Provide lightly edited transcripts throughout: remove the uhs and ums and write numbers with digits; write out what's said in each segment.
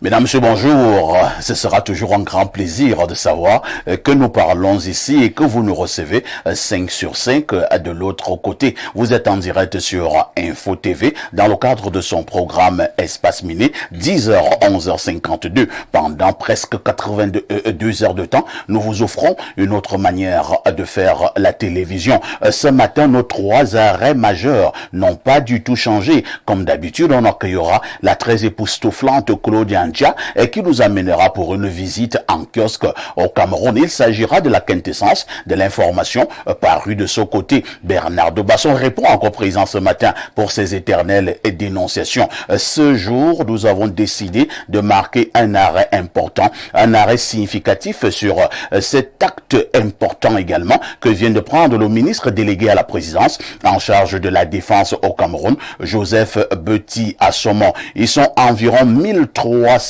Mesdames, Messieurs, bonjour. Ce sera toujours un grand plaisir de savoir que nous parlons ici et que vous nous recevez 5 sur 5 de l'autre côté. Vous êtes en direct sur Info TV dans le cadre de son programme Espace Miné, 10h, 11h52. Pendant presque 82 heures de temps, nous vous offrons une autre manière de faire la télévision. Ce matin, nos 3 arrêts majeurs n'ont pas du tout changé. Comme d'habitude, on accueillera la très époustouflante Claudia Ndia et qui nous amènera pour une visite en kiosque au Cameroun. Il s'agira de la quintessence de l'information parue de ce côté. Bernardo Basson répond encore présent ce matin pour ses éternelles dénonciations. Ce jour, nous avons décidé de marquer un arrêt important, un arrêt significatif sur cet acte important également que vient de prendre le ministre délégué à la présidence en charge de la défense au Cameroun, Joseph Beti Assomo. Ils sont environ 1300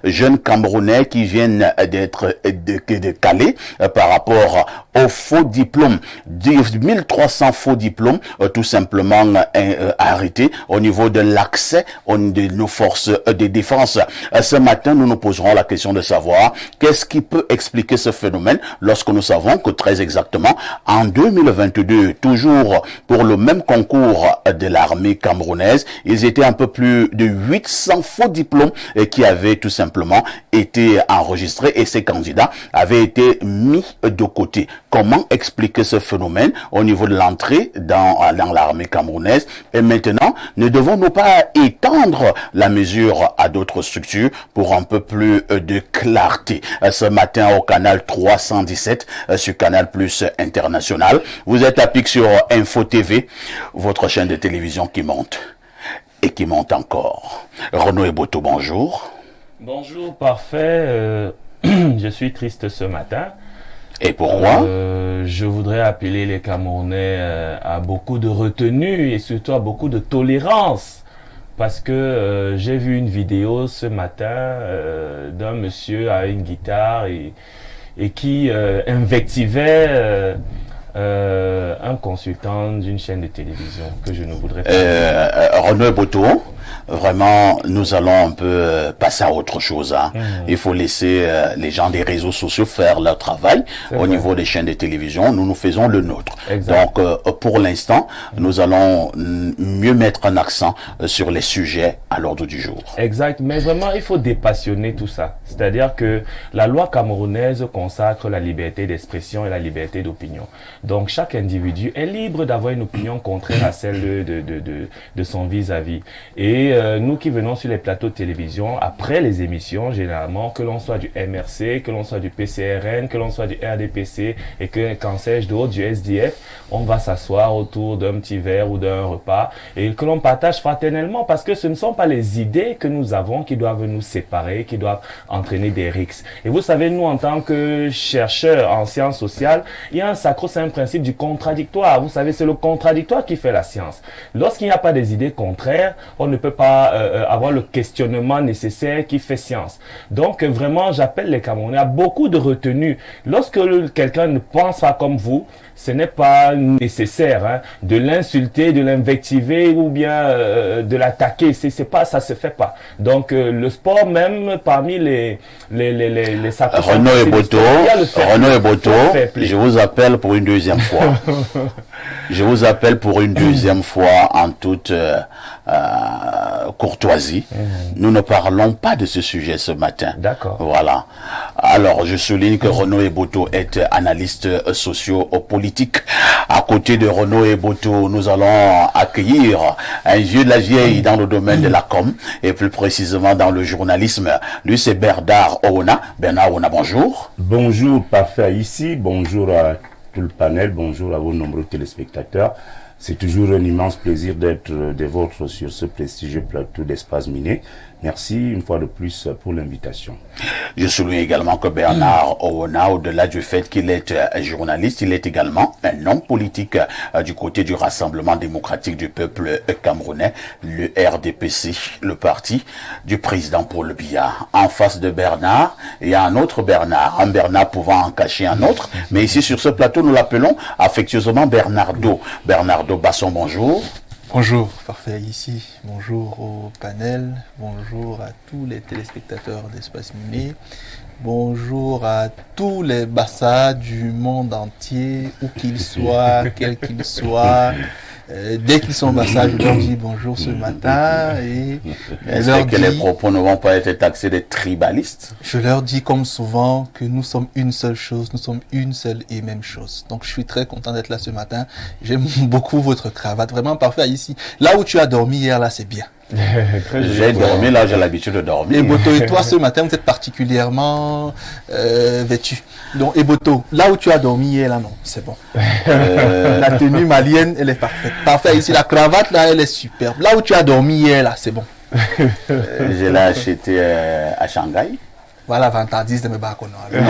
jeunes Camerounais qui viennent d'être calés par rapport aux faux diplômes. 1300 faux diplômes tout simplement arrêtés au niveau de l'accès de nos forces de défense. Ce matin, nous nous poserons la question de savoir qu'est-ce qui peut expliquer ce phénomène lorsque nous savons que très exactement en 2022, toujours pour le même concours de l'armée camerounaise, ils étaient un peu plus de 800 faux diplômes qui avaient tout simplement été enregistrés et ces candidats avaient été mis de côté. Comment expliquer ce phénomène au niveau de l'entrée dans l'armée camerounaise? Et maintenant, ne devons-nous pas étendre la mesure à d'autres structures pour un peu plus de clarté? Ce matin au canal 317 sur Canal Plus International, vous êtes à pic sur Info TV, votre chaîne de télévision qui monte et qui monte encore. Renaud Eboto, bonjour. Bonjour, parfait. Je suis triste ce matin. Et pourquoi? Je voudrais appeler les Camerounais à beaucoup de retenue et surtout à beaucoup de tolérance. Parce que j'ai vu une vidéo ce matin d'un monsieur à une guitare et qui invectivait un consultant d'une chaîne de télévision que je ne voudrais pas. Renaud Eboto, vraiment, nous allons un peu passer à autre chose. Hein. Il faut laisser les gens des réseaux sociaux faire leur travail. Au niveau des chaînes de télévision, nous faisons le nôtre. Exact. Donc, pour l'instant, nous allons mieux mettre un accent sur les sujets à l'ordre du jour. Exact, mais vraiment, il faut dépassionner tout ça. C'est-à-dire que la loi camerounaise consacre la liberté d'expression et la liberté d'opinion. Donc, chaque individu est libre d'avoir une opinion contraire à celle de son vis-à-vis. Et nous qui venons sur les plateaux de télévision, après les émissions, généralement, que l'on soit du MRC, que l'on soit du PCRN, que l'on soit du RDPC et qu'en sais-je d'autres, du SDF, on va s'asseoir autour d'un petit verre ou d'un repas et que l'on partage fraternellement parce que ce ne sont pas les idées que nous avons qui doivent nous séparer, qui doivent entraîner des rixes. Et vous savez, nous, en tant que chercheurs en sciences sociales, il y a un sacro-saint principe du contradictoire. Vous savez, c'est le contradictoire qui fait la science. Lorsqu'il n'y a pas des idées contraires, on ne peut pas avoir le questionnement nécessaire qui fait science. Donc, vraiment, j'appelle les Camerounais à beaucoup de retenue. Lorsque quelqu'un ne pense pas comme vous, ce n'est pas nécessaire hein, de l'insulter, de l'invectiver ou bien de l'attaquer. C'est pas, ça se fait pas. Donc le sport même parmi les Renaud Eboto, je vous appelle pour une deuxième fois. Je vous appelle pour une deuxième fois en toute courtoisie. Nous ne parlons pas de ce sujet ce matin. D'accord. Voilà. Alors, je souligne que Renaud Eboto est analyste socio-politique. À côté de Renaud Eboto, nous allons accueillir un vieux de la vieille dans le domaine de la com et plus précisément dans le journalisme. Lui, c'est Bernard Owona. Bernard Owona, bonjour. Bonjour, parfait ici. Bonjour à tout le panel. Bonjour à vos nombreux téléspectateurs. C'est toujours un immense plaisir d'être des vôtres sur ce prestigieux plateau d'Espace Miné. Merci une fois de plus pour l'invitation. Je souligne également que Bernard Owona, au-delà du fait qu'il est journaliste, il est également un homme politique du côté du Rassemblement démocratique du peuple camerounais, le RDPC, le parti du président Paul Biya. En face de Bernard, il y a un autre Bernard, un Bernard pouvant en cacher un autre, mais ici sur ce plateau, nous l'appelons affectueusement Bernardo. Bernardo Basson, bonjour. Bonjour, parfait ici. Bonjour au panel. Bonjour à tous les téléspectateurs d'Espace Miné. Bonjour à tous les Bassa du monde entier, où qu'ils soient, quels qu'ils soient. Dès qu'ils sont Bassa, je leur dis bonjour ce matin et Est-ce que les propos ne vont pas être taxés de tribalistes? Je leur dis comme souvent que nous sommes une seule chose, nous sommes une seule et même chose. Donc je suis très content d'être là ce matin. J'aime beaucoup votre cravate, vraiment parfait ici. Là où tu as dormi hier, là c'est bien. J'ai dormi, là j'ai l'habitude de dormir. Eboto et toi ce matin vous êtes particulièrement vêtu. Donc Eboto, là où tu as dormi hier là non, c'est bon. La tenue malienne elle est parfaite. Parfait ici, la cravate là elle est superbe. Là où tu as dormi hier là c'est bon. Je l'ai acheté à Shanghai. Voilà, vantardise de mes baconos. Non,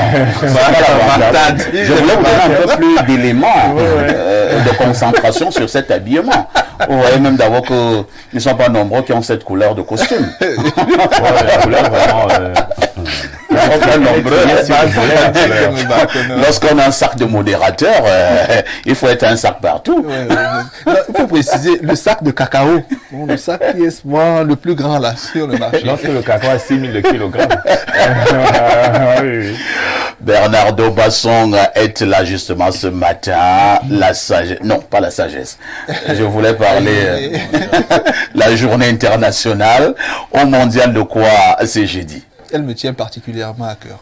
je voulais vous donner un peu plus d'éléments de concentration sur cet habillement. Vous voyez même d'abord qu'ils ne sont pas nombreux qui ont cette couleur de costume. La couleur vraiment... Lorsqu'on a un sac de modérateur, il faut être un sac partout. Il faut préciser, le sac de cacao. Bon, le sac qui est souvent le plus grand là sur le marché. Lorsque le cacao a 6000 kg. Oui. Bernardo Basson est là justement ce matin. La sagesse, non pas la sagesse. Je voulais parler la journée internationale au mondial de quoi c'est jeudi. Elle me tient particulièrement à cœur.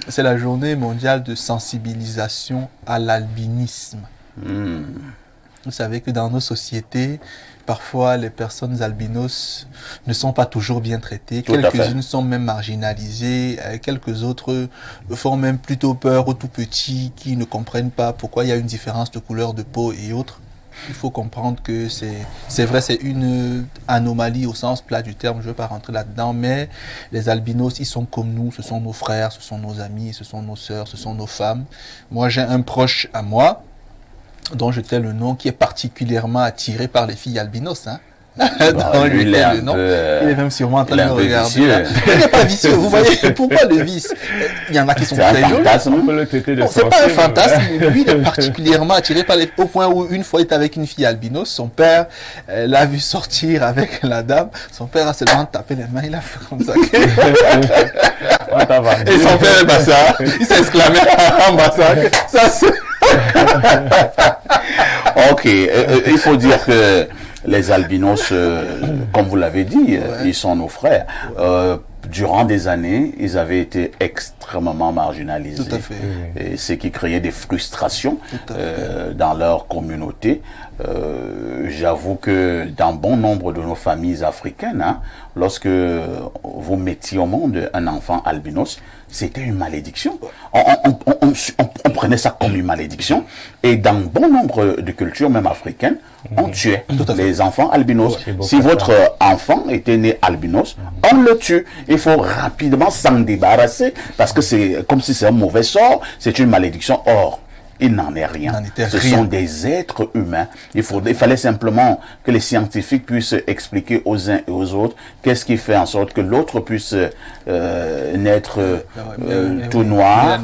C'est la journée mondiale de sensibilisation à l'albinisme. Vous savez que dans nos sociétés, parfois les personnes albinos ne sont pas toujours bien traitées. Quelques-unes sont même marginalisées. Quelques autres font même plutôt peur aux tout petits qui ne comprennent pas pourquoi il y a une différence de couleur de peau et autres. Il faut comprendre que c'est vrai, c'est une anomalie au sens plat du terme, je ne veux pas rentrer là-dedans, mais les albinos, ils sont comme nous, ce sont nos frères, ce sont nos amis, ce sont nos sœurs, ce sont nos femmes. Moi, j'ai un proche à moi, dont je tais le nom, qui est particulièrement attiré par les filles albinos, hein. Lui, il est il est même sûrement en train de me regarder. Il n'est pas vicieux, vous voyez, pourquoi le vice? Il y en a qui sont très jolis. C'est pas un fantasme, lui il est particulièrement attiré par les... Au point où une fois il est avec une fille albinos, son père l'a vu sortir avec la dame, son père a seulement tapé les mains, il a fait comme ça. Et son père est Bassa, il s'est exclamé en Bassa, ça c'est... Ok, il faut dire que les albinos, comme vous l'avez dit, ils sont nos frères. Durant des années, ils avaient été extrêmement marginalisés. Tout à fait. Et ce qui créait des frustrations dans leur communauté. J'avoue que dans bon nombre de nos familles africaines, hein, lorsque vous mettiez au monde un enfant albinos, c'était une malédiction. On prenait ça comme une malédiction. Et dans bon nombre de cultures, même africaines, on tuait les enfants albinos. Si votre enfant était né albinos, on le tue. Il faut rapidement s'en débarrasser parce que c'est comme si c'est un mauvais sort, c'est une malédiction. Or, il n'en est rien. Ce sont des êtres humains. Il fallait simplement que les scientifiques puissent expliquer aux uns et aux autres qu'est-ce qui fait en sorte que l'autre puisse naître tout noir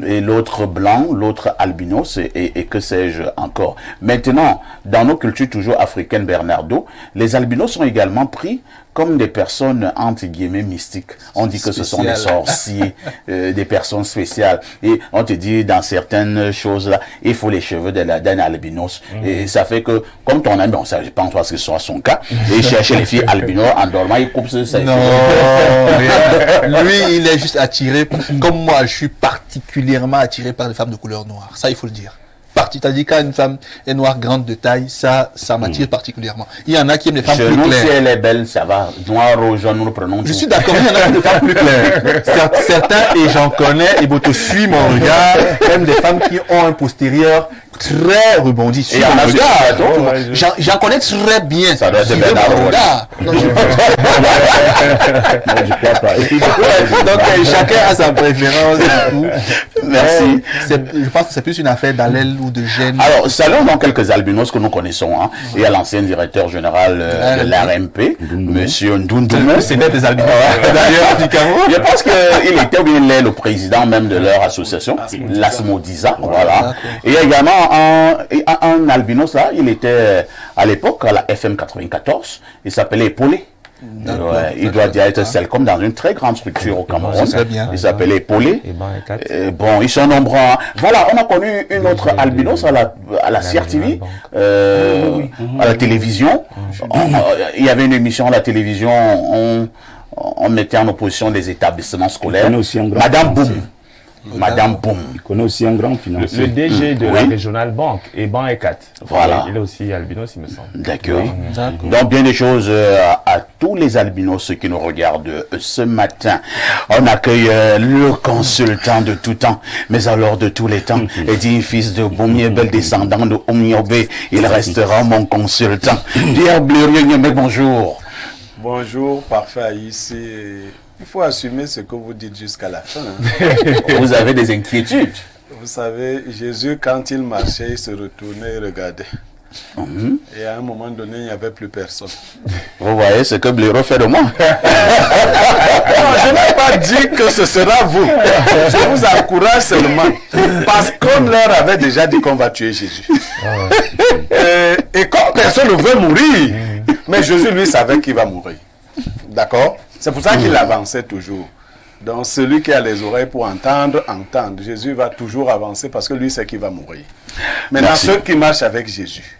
et l'autre blanc, l'autre albinos et que sais-je encore. Maintenant, dans nos cultures toujours africaines, Bernardo, les albinos sont également pris comme des personnes entre guillemets mystiques. On dit que ce sont des sorciers, des personnes spéciales. Et on te dit dans certaines choses là, il faut les cheveux d'un albinos. Et ça fait que, comme ton ami, bon, ça, je pense pas que ce soit son cas, et chercher les filles albinos en dormant, il coupe ses cheveux. Non, lui, il est juste attiré, comme moi, je suis particulièrement attiré par les femmes de couleur noire. Ça, il faut le dire. C'est-à-dire quand une femme est noire, grande de taille, ça m'attire particulièrement. Il y en a qui aiment les femmes plus claires. Si elle est belle, ça va. Noir ou jaune, nous le prenons. Je suis d'accord, il y en a qui aiment les femmes plus claires. Certains, et j'en connais, et Boto suit mon regard, aiment des femmes qui ont un postérieur très rebondi. Et en regard, j'en connais très bien. Ça doit être Bernardo. Moi, je crois pas. Et puis, Donc chacun a sa préférence. Du coup. Merci. Je pense que c'est plus une affaire d'allèle ou de gène. Alors, saluons donc quelques albinos que nous connaissons. Hein. Il y a l'ancien directeur général de l'RMP, Monsieur Ndundume. C'est net des albinos. D'ailleurs, je pense qu'il était ou bien il est le président même de leur association, l'Asmodiza. Voilà. Et il y a également un albinos là, il était à l'époque à la FM 94, il s'appelait Paulé. Ouais, il doit dire être celle comme dans une très grande structure au Cameroun. Il s'appelait Paulé. Bon, ils sont nombreux. Hein. Voilà, on a connu une autre albinos à la CRTV, à la télévision. Il y avait une émission à la télévision, on mettait en opposition les établissements scolaires. Madame Boum. Madame Boum. Il connaît aussi un grand financier. Le DG de la Régionale Banque, Eban Ekat. Voilà. Il est aussi albinos, il me semble. D'accord. Donc, bien des choses à tous les albinos qui nous regardent ce matin. On accueille le consultant de tout temps, mais alors de tous les temps. Et dit fils de Boumier, bel descendant de Omniobé, il restera mon consultant. Pierre Blérieux, bonjour. Bonjour, parfait ici. Il faut assumer ce que vous dites jusqu'à la fin. Vous avez des inquiétudes. Vous savez, Jésus, quand il marchait, il se retournait et regardait. Et à un moment donné, il n'y avait plus personne. Vous voyez ce que Blaireau fait de moi. Non, je n'ai pas dit que ce sera vous. Je vous encourage seulement. Parce qu'on leur avait déjà dit qu'on va tuer Jésus. Et comme personne ne veut mourir, mais Jésus, lui, savait qu'il va mourir. D'accord? C'est pour ça qu'il avançait toujours. Donc celui qui a les oreilles pour entendre, entendre. Jésus va toujours avancer parce que lui sait qu'il va mourir. Maintenant, ceux qui marchent avec Jésus,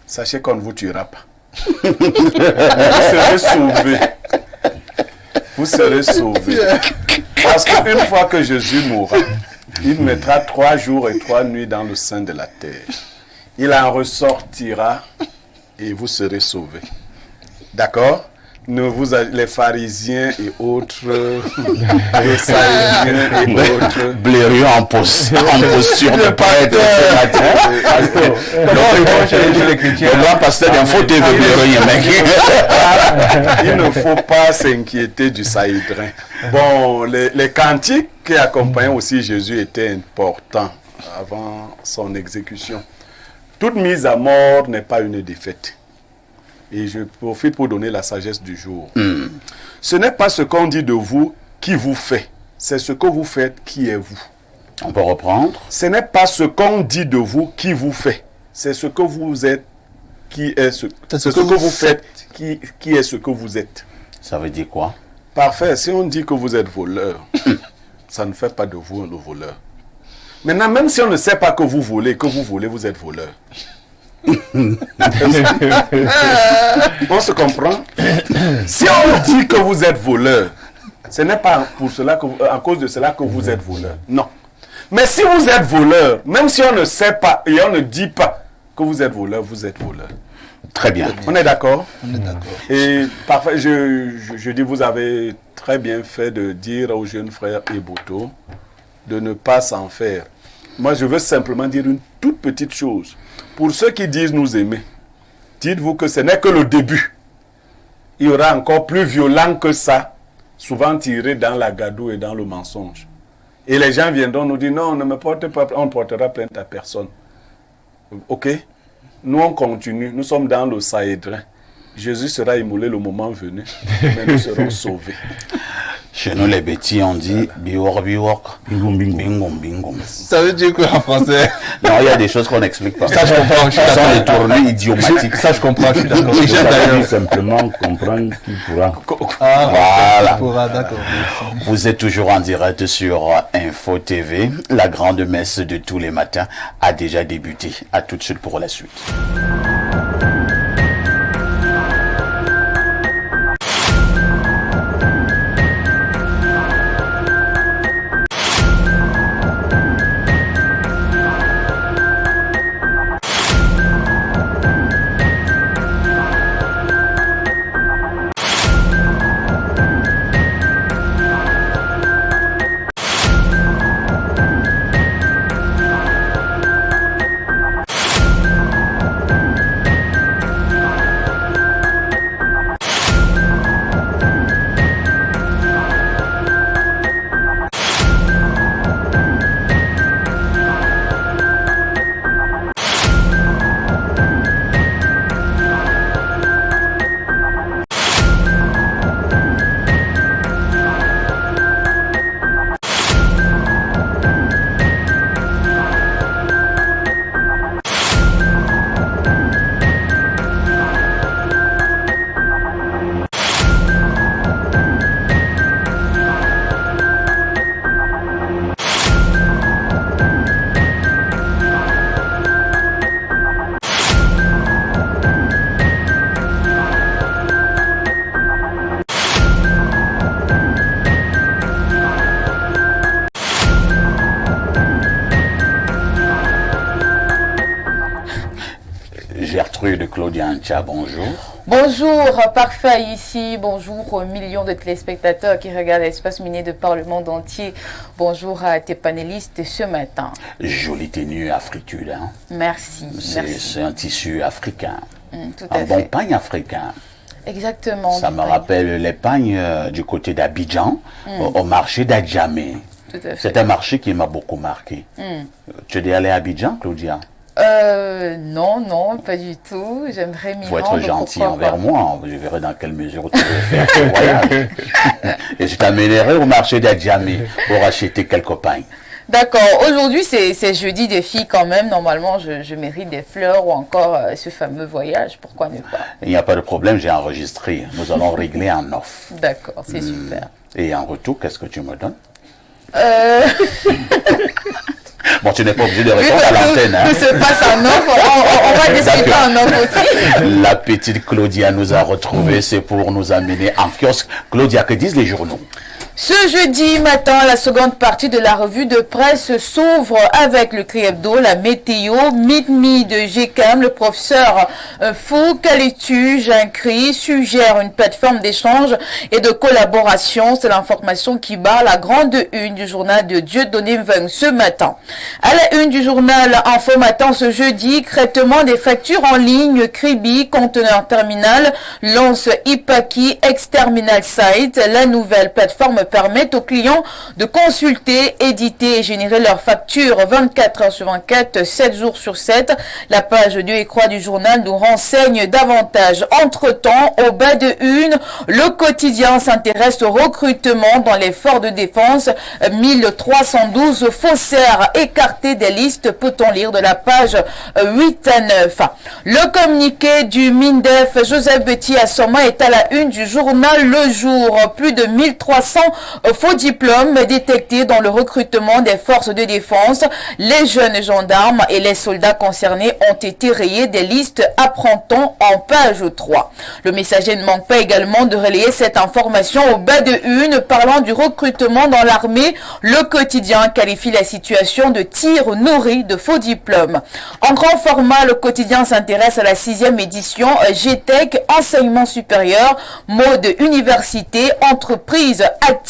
sachez qu'on ne vous tuera pas. Vous serez sauvés. Vous serez sauvés. Parce qu'une fois que Jésus mourra, il mettra 3 jours et 3 nuits dans le sein de la terre. Il en ressortira et vous serez sauvés. D'accord? Les pharisiens et autres, les saïdiens et autres. Blérieux en posture de prêtre ce matin. Le grand pasteur d'info TV Blérieux, mec. Il ne faut pas s'inquiéter du saïdrin. Bon, les cantiques qui accompagnaient aussi Jésus étaient importants avant son exécution. Toute mise à mort n'est pas une défaite. Et je profite pour donner la sagesse du jour. Ce n'est pas ce qu'on dit de vous qui vous fait. C'est ce que vous faites qui est vous. On peut reprendre. Ce n'est pas ce qu'on dit de vous qui vous fait. C'est ce que vous êtes qui est ce que vous faites qui est ce que vous êtes. Ça veut dire quoi? Parfait. Si on dit que vous êtes voleur, ça ne fait pas de vous le voleur. Maintenant, même si on ne sait pas que vous volez, vous êtes voleur. On se comprend. Si on dit que vous êtes voleur, ce n'est pas pour cela à cause de cela que vous êtes voleur. Non. Mais si vous êtes voleur, même si on ne sait pas et on ne dit pas que vous êtes voleur, vous êtes voleur. Très bien. On est d'accord? On est d'accord. Et parfait, je dis, vous avez très bien fait de dire aux jeunes frères Eboto de ne pas s'en faire. Moi, je veux simplement dire une toute petite chose. Pour ceux qui disent nous aimer, dites-vous que ce n'est que le début. Il y aura encore plus violent que ça, souvent tiré dans la gadoue et dans le mensonge. Et les gens viendront nous dire, non, ne me portez pas, on ne portera plainte à personne. Ok? Nous, on continue, nous sommes dans le Sahédrin. Jésus sera immolé le moment venu, mais nous serons sauvés. Chez nous, les bêtis, on dit biwok, biwok, bingom, bingom, bingom. Ça veut dire quoi en français? Non, il y a des choses qu'on n'explique pas. Ça, je comprends. Ce sont des tournures idiomatiques. Ça, je comprends. Je suis d'accord. D'ailleurs, simplement comprendre qui pourra. Voilà. Qui pourra, d'accord. Vous êtes toujours en direct sur Info TV. La grande messe de tous les matins a déjà débuté. À tout de suite pour la suite. Ancha, bonjour. Bonjour, parfait ici. Bonjour aux millions de téléspectateurs qui regardent l'espace minier de par le monde entier. Bonjour à tes panélistes ce matin. Jolie tenue afritude, hein? Merci. C'est un tissu africain. Tout à un fait. bon pagne africain. Exactement. Ça me rappelle les pagnes du côté d'Abidjan, au marché d'Adjamé. C'est un marché qui m'a beaucoup marqué. Tu es déjà allé à Abidjan, Claudia? Non, pas du tout. J'aimerais m'y Il faut rendre. être gentil envers moi. Je verrai dans quelle mesure tu veux faire ce voyage. Et je t'amènerai au marché d'Adjamé pour acheter quelques pagnes. D'accord. Aujourd'hui, c'est jeudi des filles quand même. Normalement, je mérite des fleurs ou encore ce fameux voyage. Pourquoi ne pas? Il n'y a pas de problème, j'ai enregistré. Nous allons régler en off. D'accord, c'est super. Et en retour, qu'est-ce que tu me donnes? Bon, tu n'es pas obligé de répondre à l'antenne. Hein? Tout se passe en off. On va discuter en off aussi. La petite Claudia nous a retrouvés. C'est pour nous amener en kiosque. Claudia, que disent les journaux? Ce jeudi matin, la seconde partie de la revue de presse s'ouvre avec le Cri Hebdo, la météo, Meet Me de GCAM. Le professeur Fou Kaletu Jincri suggère une plateforme d'échange et de collaboration. C'est l'information qui bat la grande une du journal de Dieudonné Mveng ce matin. À la une du journal Info Matin ce jeudi, traitement des factures en ligne, Kribi, conteneur terminal, lance Ipaki, ex-terminal site. La nouvelle plateforme permet aux clients de consulter, éditer et générer leurs factures 24 heures sur 24, 7 jours sur 7. La page 2 et croix du journal nous renseigne davantage. Entre-temps, au bas de une, le quotidien s'intéresse au recrutement dans les forces de défense. 1312 faussaires écartés des listes, peut-on lire de la page 8 à 9. Le communiqué du MINDEF, Joseph Betty Assoma, est à la une du journal Le Jour. Plus de 1300 faux diplômes détectés dans le recrutement des forces de défense. Les jeunes gendarmes et les soldats concernés ont été rayés des listes, apprend-on en page 3. Le Messager ne manque pas également de relayer cette information au bas de une, parlant du recrutement dans l'armée. Le quotidien qualifie la situation de tir nourri de faux diplômes. En grand format, le quotidien s'intéresse à la 6e édition GTEC, enseignement supérieur, mode université, entreprise activée.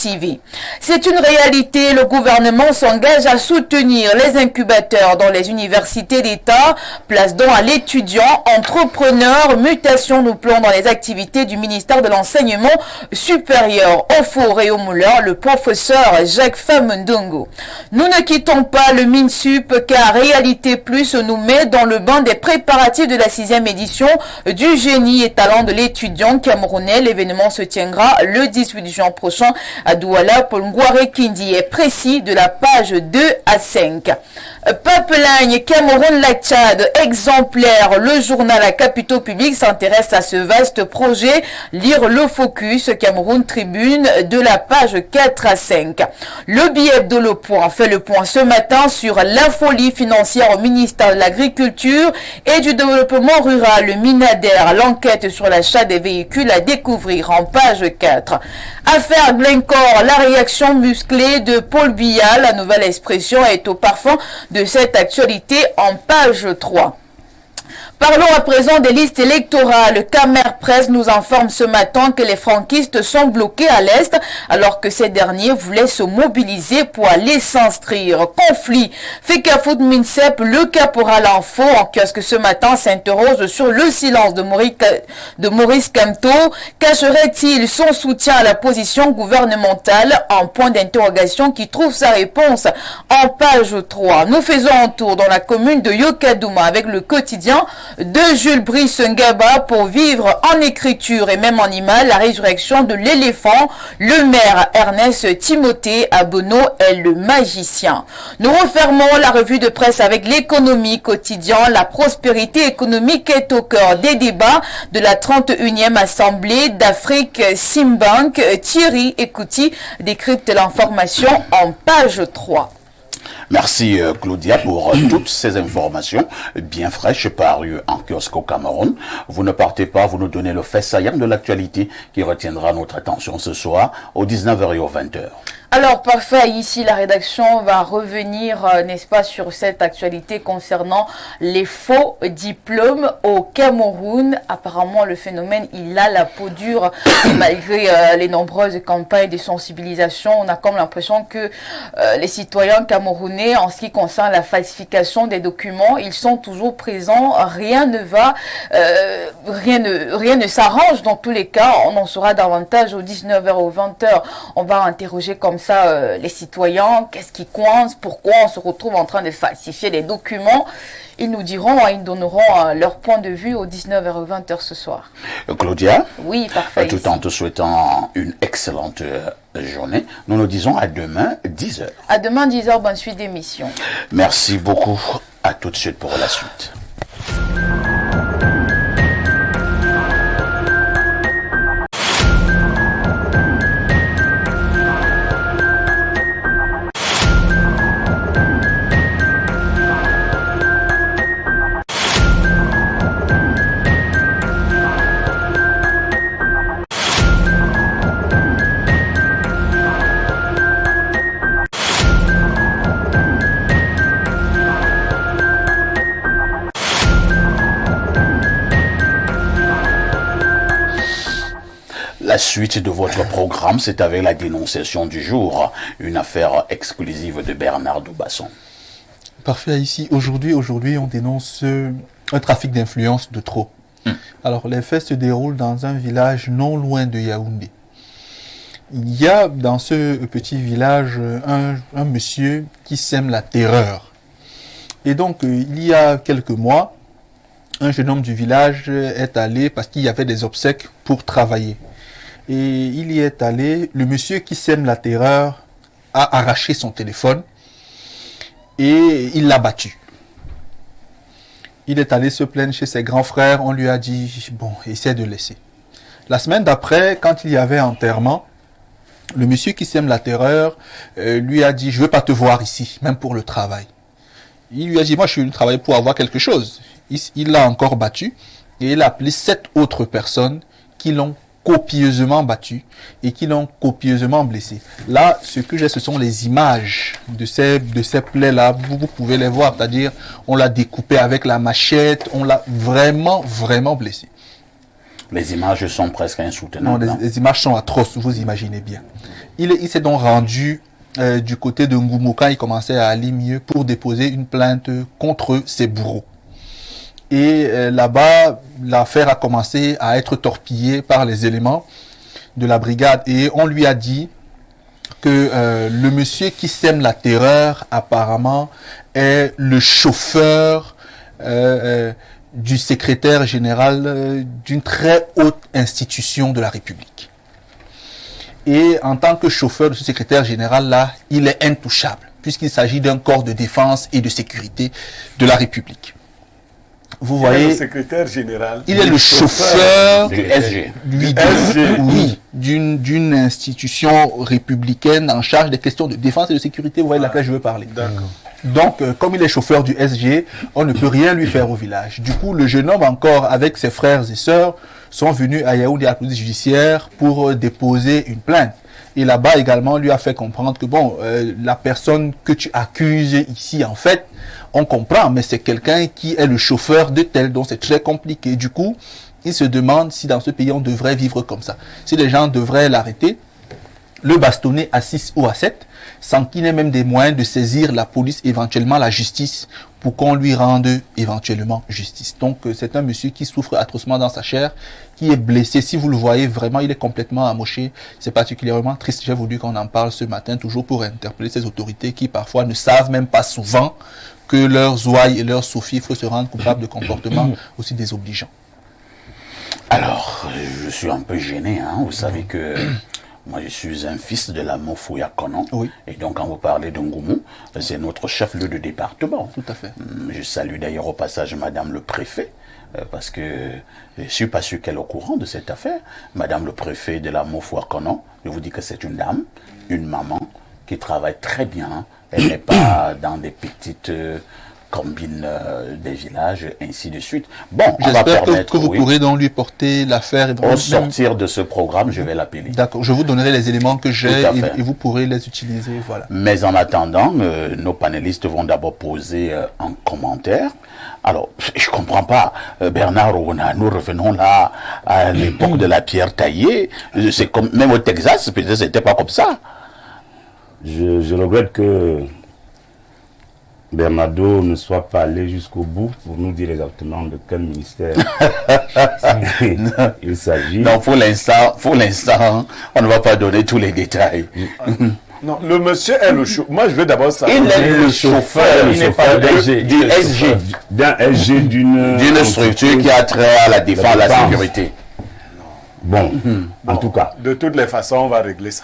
C'est une réalité, le gouvernement s'engage à soutenir les incubateurs dans les universités d'État. Place donc à l'étudiant, entrepreneur, mutation nous plomb dans les activités du ministère de l'Enseignement supérieur. Au four et au moulin, le professeur Jacques Famundongo. Nous ne quittons pas le MINSUP car Réalité Plus nous met dans le bain des préparatifs de la 6e édition du génie et talent de l'étudiant camerounais. L'événement se tiendra le 18 juin prochain à Douala pour Ngouare Kindi est précis de la page 2 à 5. Pipeline, Cameroun, la Tchad, exemplaire. Le journal à capitaux publics s'intéresse à ce vaste projet. Lire le focus, Cameroun Tribune, de la page 4 à 5. Le billet de Le Point fait le point ce matin sur la folie financière au ministère de l'Agriculture et du Développement Rural, le MINADER. L'enquête sur l'achat des véhicules à découvrir en page 4. Affaire Glencore, la réaction musclée de Paul Biya, la nouvelle expression est au parfum de cette actualité en page 3. Parlons à présent des listes électorales. Camer Presse nous informe ce matin que les franquistes sont bloqués à l'Est alors que ces derniers voulaient se mobiliser pour aller s'inscrire. Conflit. Fekafout Minsep, le caporal info en kiosque ce matin s'interroge sur le silence de Maurice Kamto. Cacherait-il son soutien à la position gouvernementale? Un point d'interrogation qui trouve sa réponse en page 3. Nous faisons un tour dans la commune de Yokadouma avec le quotidien de Jules Brice Ngaba pour vivre en écriture et même en image la résurrection de l'éléphant. Le maire Ernest Timothée Abono est le magicien. Nous refermons la revue de presse avec l'économie quotidien. La prospérité économique est au cœur des débats de la 31e Assemblée d'Afrique Simbank. Thierry Ekouti décrypte l'information en page 3. Merci Claudia pour toutes ces informations bien fraîches parues en kiosque au Cameroun. Vous ne partez pas, vous nous donnez le fait saillant de l'actualité qui retiendra notre attention ce soir aux 19h et aux 20h. Alors, parfait, ici, la rédaction va revenir, n'est-ce pas, sur cette actualité concernant les faux diplômes au Cameroun. Apparemment, le phénomène, il a la peau dure. Et malgré les nombreuses campagnes de sensibilisation, on a comme l'impression que les citoyens camerounais, en ce qui concerne la falsification des documents, ils sont toujours présents. Rien ne va, rien ne s'arrange dans tous les cas. On en saura davantage aux 19h, aux 20h. On va interroger comme ça les citoyens, qu'est-ce qui coince, pourquoi on se retrouve en train de falsifier les documents. Ils nous diront, ils donneront leur point de vue aux 19h et 20h ce soir. Claudia, oui, parfait. Tout en te souhaitant une excellente journée, nous nous disons à demain 10h. À demain 10h, bonne suite d'émission. Merci beaucoup, à tout de suite pour la suite. La suite de votre programme, c'est avec la dénonciation du jour, une affaire exclusive de Bernard Doubasson. Parfait, ici, aujourd'hui, on dénonce un trafic d'influence de trop. Alors, les faits se déroulent dans un village non loin de Yaoundé. Il y a dans ce petit village un monsieur qui sème la terreur. Et donc, il y a quelques mois, un jeune homme du village est allé parce qu'il y avait des obsèques pour travailler. Et il y est allé, le monsieur qui sème la terreur a arraché son téléphone et il l'a battu. Il est allé se plaindre chez ses grands frères, on lui a dit, bon, essaie de laisser. La semaine d'après, quand il y avait enterrement, le monsieur qui sème la terreur lui a dit, je veux pas te voir ici, même pour le travail. Il lui a dit, moi je suis venu travailler pour avoir quelque chose. Il l'a encore battu et il a appelé 7 autres personnes qui l'ont copieusement battu et qui l'ont copieusement blessé. Là, ce que j'ai, ce sont les images de ces plaies-là. Vous pouvez les voir, c'est-à-dire on l'a découpé avec la machette, on l'a vraiment blessé. Les images sont presque insoutenables. Non, les images sont atroces, vous imaginez bien. Il s'est donc rendu du côté de Ngoumo quand il commençait à aller mieux pour déposer une plainte contre ses bourreaux. Et là-bas, l'affaire a commencé à être torpillée par les éléments de la brigade. Et on lui a dit que le monsieur qui sème la terreur, apparemment, est le chauffeur du secrétaire général d'une très haute institution de la République. Et en tant que chauffeur de ce secrétaire général-là, il est intouchable, puisqu'il s'agit d'un corps de défense et de sécurité de la République. Vous voyez, le secrétaire général. Il est le chauffeur du SG. Oui, d'une institution républicaine en charge des questions de défense et de sécurité. Vous voyez de laquelle je veux parler. D'accord. Donc, comme il est chauffeur du SG, on ne peut rien lui faire au village. Du coup, le jeune homme, encore avec ses frères et sœurs, sont venus à Yaoundé à la police judiciaire pour déposer une plainte. Et là-bas également, on lui a fait comprendre que bon, la personne que tu accuses ici, en fait, on comprend, mais c'est quelqu'un qui est le chauffeur de tel, donc c'est très compliqué. Du coup, il se demande si dans ce pays, on devrait vivre comme ça. Si les gens devraient l'arrêter, le bastonner à 6 ou à 7, sans qu'il n'ait même des moyens de saisir la police, éventuellement la justice, pour qu'on lui rende éventuellement justice. Donc, c'est un monsieur qui souffre atrocement dans sa chair, qui est blessé. Si vous le voyez, vraiment, il est complètement amoché. C'est particulièrement triste. J'ai voulu qu'on en parle ce matin, toujours pour interpeller ces autorités qui, parfois, ne savent même pas souvent que leurs ouailles et leurs sous-fifres se rendent coupables de comportements aussi désobligeants. Alors, je suis un peu gêné, hein. Vous savez que moi je suis un fils de la Mofouya Konan. Oui. Et donc quand vous parlez de Ngoumou, c'est notre chef-lieu de département. Tout à fait. Je salue d'ailleurs au passage Madame le Préfet, parce que je ne suis pas sûr qu'elle est au courant de cette affaire. Madame le Préfet de la Mofouya Konan, je vous dis que c'est une dame, une maman, qui travaille très bien. Elle n'est pas dans des petites combine des villages, ainsi de suite. Bon, on va J'espère permettre, que vous oui, pourrez donc lui porter l'affaire. au sortir de ce programme, je vais l'appeler. D'accord, je vous donnerai les éléments que j'ai Tout à fait. et vous pourrez les utiliser. Voilà. Mais en attendant, nos panélistes vont d'abord poser un commentaire. Alors, je comprends pas, Bernard Ouna, nous revenons là à l'époque de la pierre taillée. C'est comme, même au Texas, peut-être c'était pas comme ça. Je regrette que Bernardo ne soit pas allé jusqu'au bout pour nous dire exactement de quel ministère il s'agit. Donc, pour l'instant, on ne va pas donner tous les détails. Non, le monsieur est le chauffeur. Moi, je veux d'abord savoir. Il est le chauffeur, il n'est pas le SG, du SG, D'un SG d'une structure qui a trait à la défense, à la sécurité. Bon, en tout cas. De toutes les façons, on va régler ça.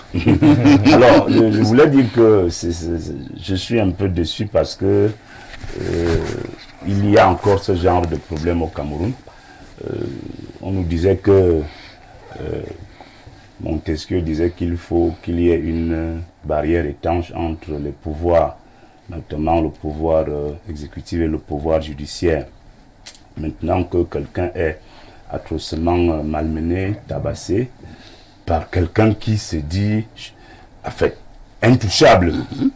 Alors, je voulais dire que je suis un peu déçu parce que il y a encore ce genre de problème au Cameroun. On nous disait que Montesquieu disait qu'il faut qu'il y ait une barrière étanche entre les pouvoirs, notamment le pouvoir exécutif et le pouvoir judiciaire. Maintenant que quelqu'un est atrocement malmené, tabassé, par quelqu'un qui se dit, en fait, intouchable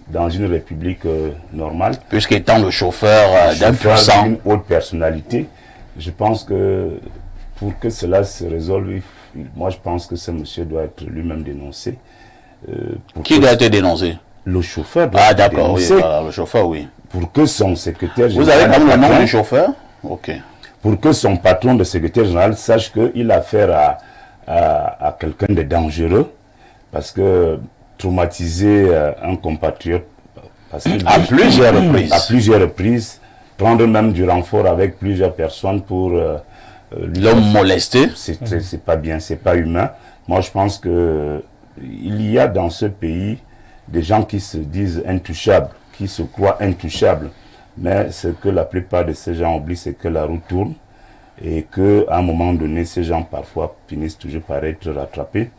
dans une république normale. Puisqu'étant le chauffeur d'un puissant. D'une haute personnalité, je pense que pour que cela se résolve, moi je pense que ce monsieur doit être lui-même dénoncé. Qui doit être dénoncé? Le chauffeur doit Ah être d'accord, oui, dénoncé. le chauffeur, oui. Pour que son secrétaire général... Vous avez comme le nom du chauffeur? Ok. Pour que son patron de secrétaire général sache qu'il a affaire à quelqu'un de dangereux, parce que traumatiser un compatriote à plusieurs reprises, prendre même du renfort avec plusieurs personnes pour l'homme molesté, c'est pas bien, c'est pas humain. Moi je pense que il y a dans ce pays des gens qui se disent intouchables, qui se croient intouchables. Mais ce que la plupart de ces gens oublient, c'est que la roue tourne et qu'à un moment donné, ces gens parfois finissent toujours par être rattrapés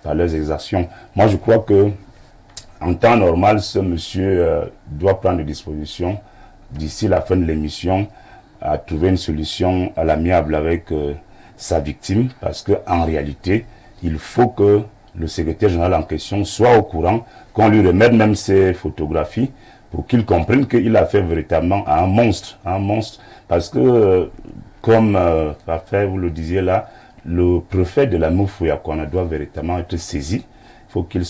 par leurs exactions. Moi, je crois que en temps normal, ce monsieur doit prendre des dispositions d'ici la fin de l'émission à trouver une solution à l'amiable avec sa victime, parce qu'en réalité, il faut que le secrétaire général en question soit au courant, qu'on lui remette même ses photographies, pour qu'il comprenne qu'il a fait véritablement à un monstre, parce que, comme parfait vous le disiez là, le préfet de la Moufouakwana doit véritablement être saisi. Il faut qu'elle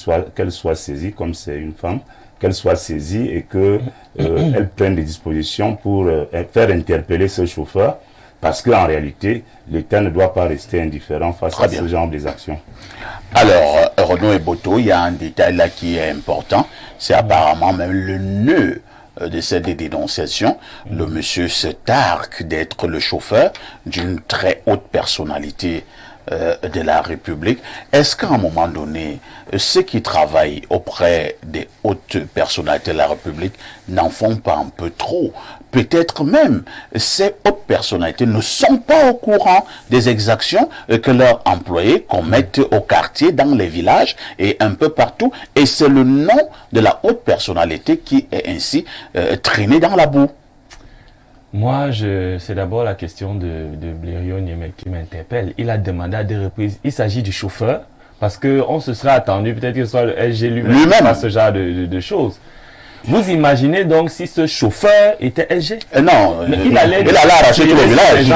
soit saisie, comme c'est une femme, qu'elle soit saisie et que elle prenne des dispositions pour faire interpeller ce chauffeur, parce qu'en réalité, l'État ne doit pas rester indifférent face à ce genre d'actions. Alors, Renaud et Boto, il y a un détail là qui est important, c'est apparemment même le nœud de cette dénonciation. Le monsieur se targue d'être le chauffeur d'une très haute personnalité de la République. Est-ce qu'à un moment donné, ceux qui travaillent auprès des hautes personnalités de la République n'en font pas un peu trop? Peut-être même ces hautes personnalités ne sont pas au courant des exactions que leurs employés commettent au quartier, dans les villages et un peu partout. Et c'est le nom de la haute personnalité qui est ainsi traîné dans la boue. Moi, c'est d'abord la question de Blériot Niemé qui m'interpelle. Il a demandé à des reprises, il s'agit du chauffeur, parce qu'on se serait attendu peut-être que ce soit le SG lui-même à ce genre de choses. Vous imaginez donc si ce chauffeur était SG? Non, il allait arracher tous les villages.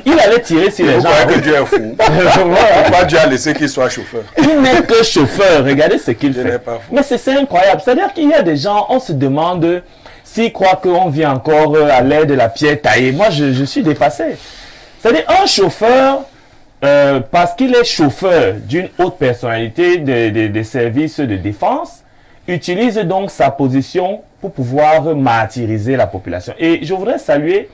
Il allait tirer sur les gens. Vous croyez que Dieu est fou? Pourquoi Dieu a laissé qu'il soit chauffeur? Il n'est que chauffeur, regardez ce qu'il fait. Mais c'est incroyable, c'est-à-dire qu'il y a des gens, on se demande s'ils croient qu'on vient encore à l'aide de la pierre taillée. Moi, je suis dépassé. C'est-à-dire un chauffeur, parce qu'il est chauffeur d'une haute personnalité des services de défense, utilise donc sa position pour pouvoir martyriser la population. Et je voudrais saluer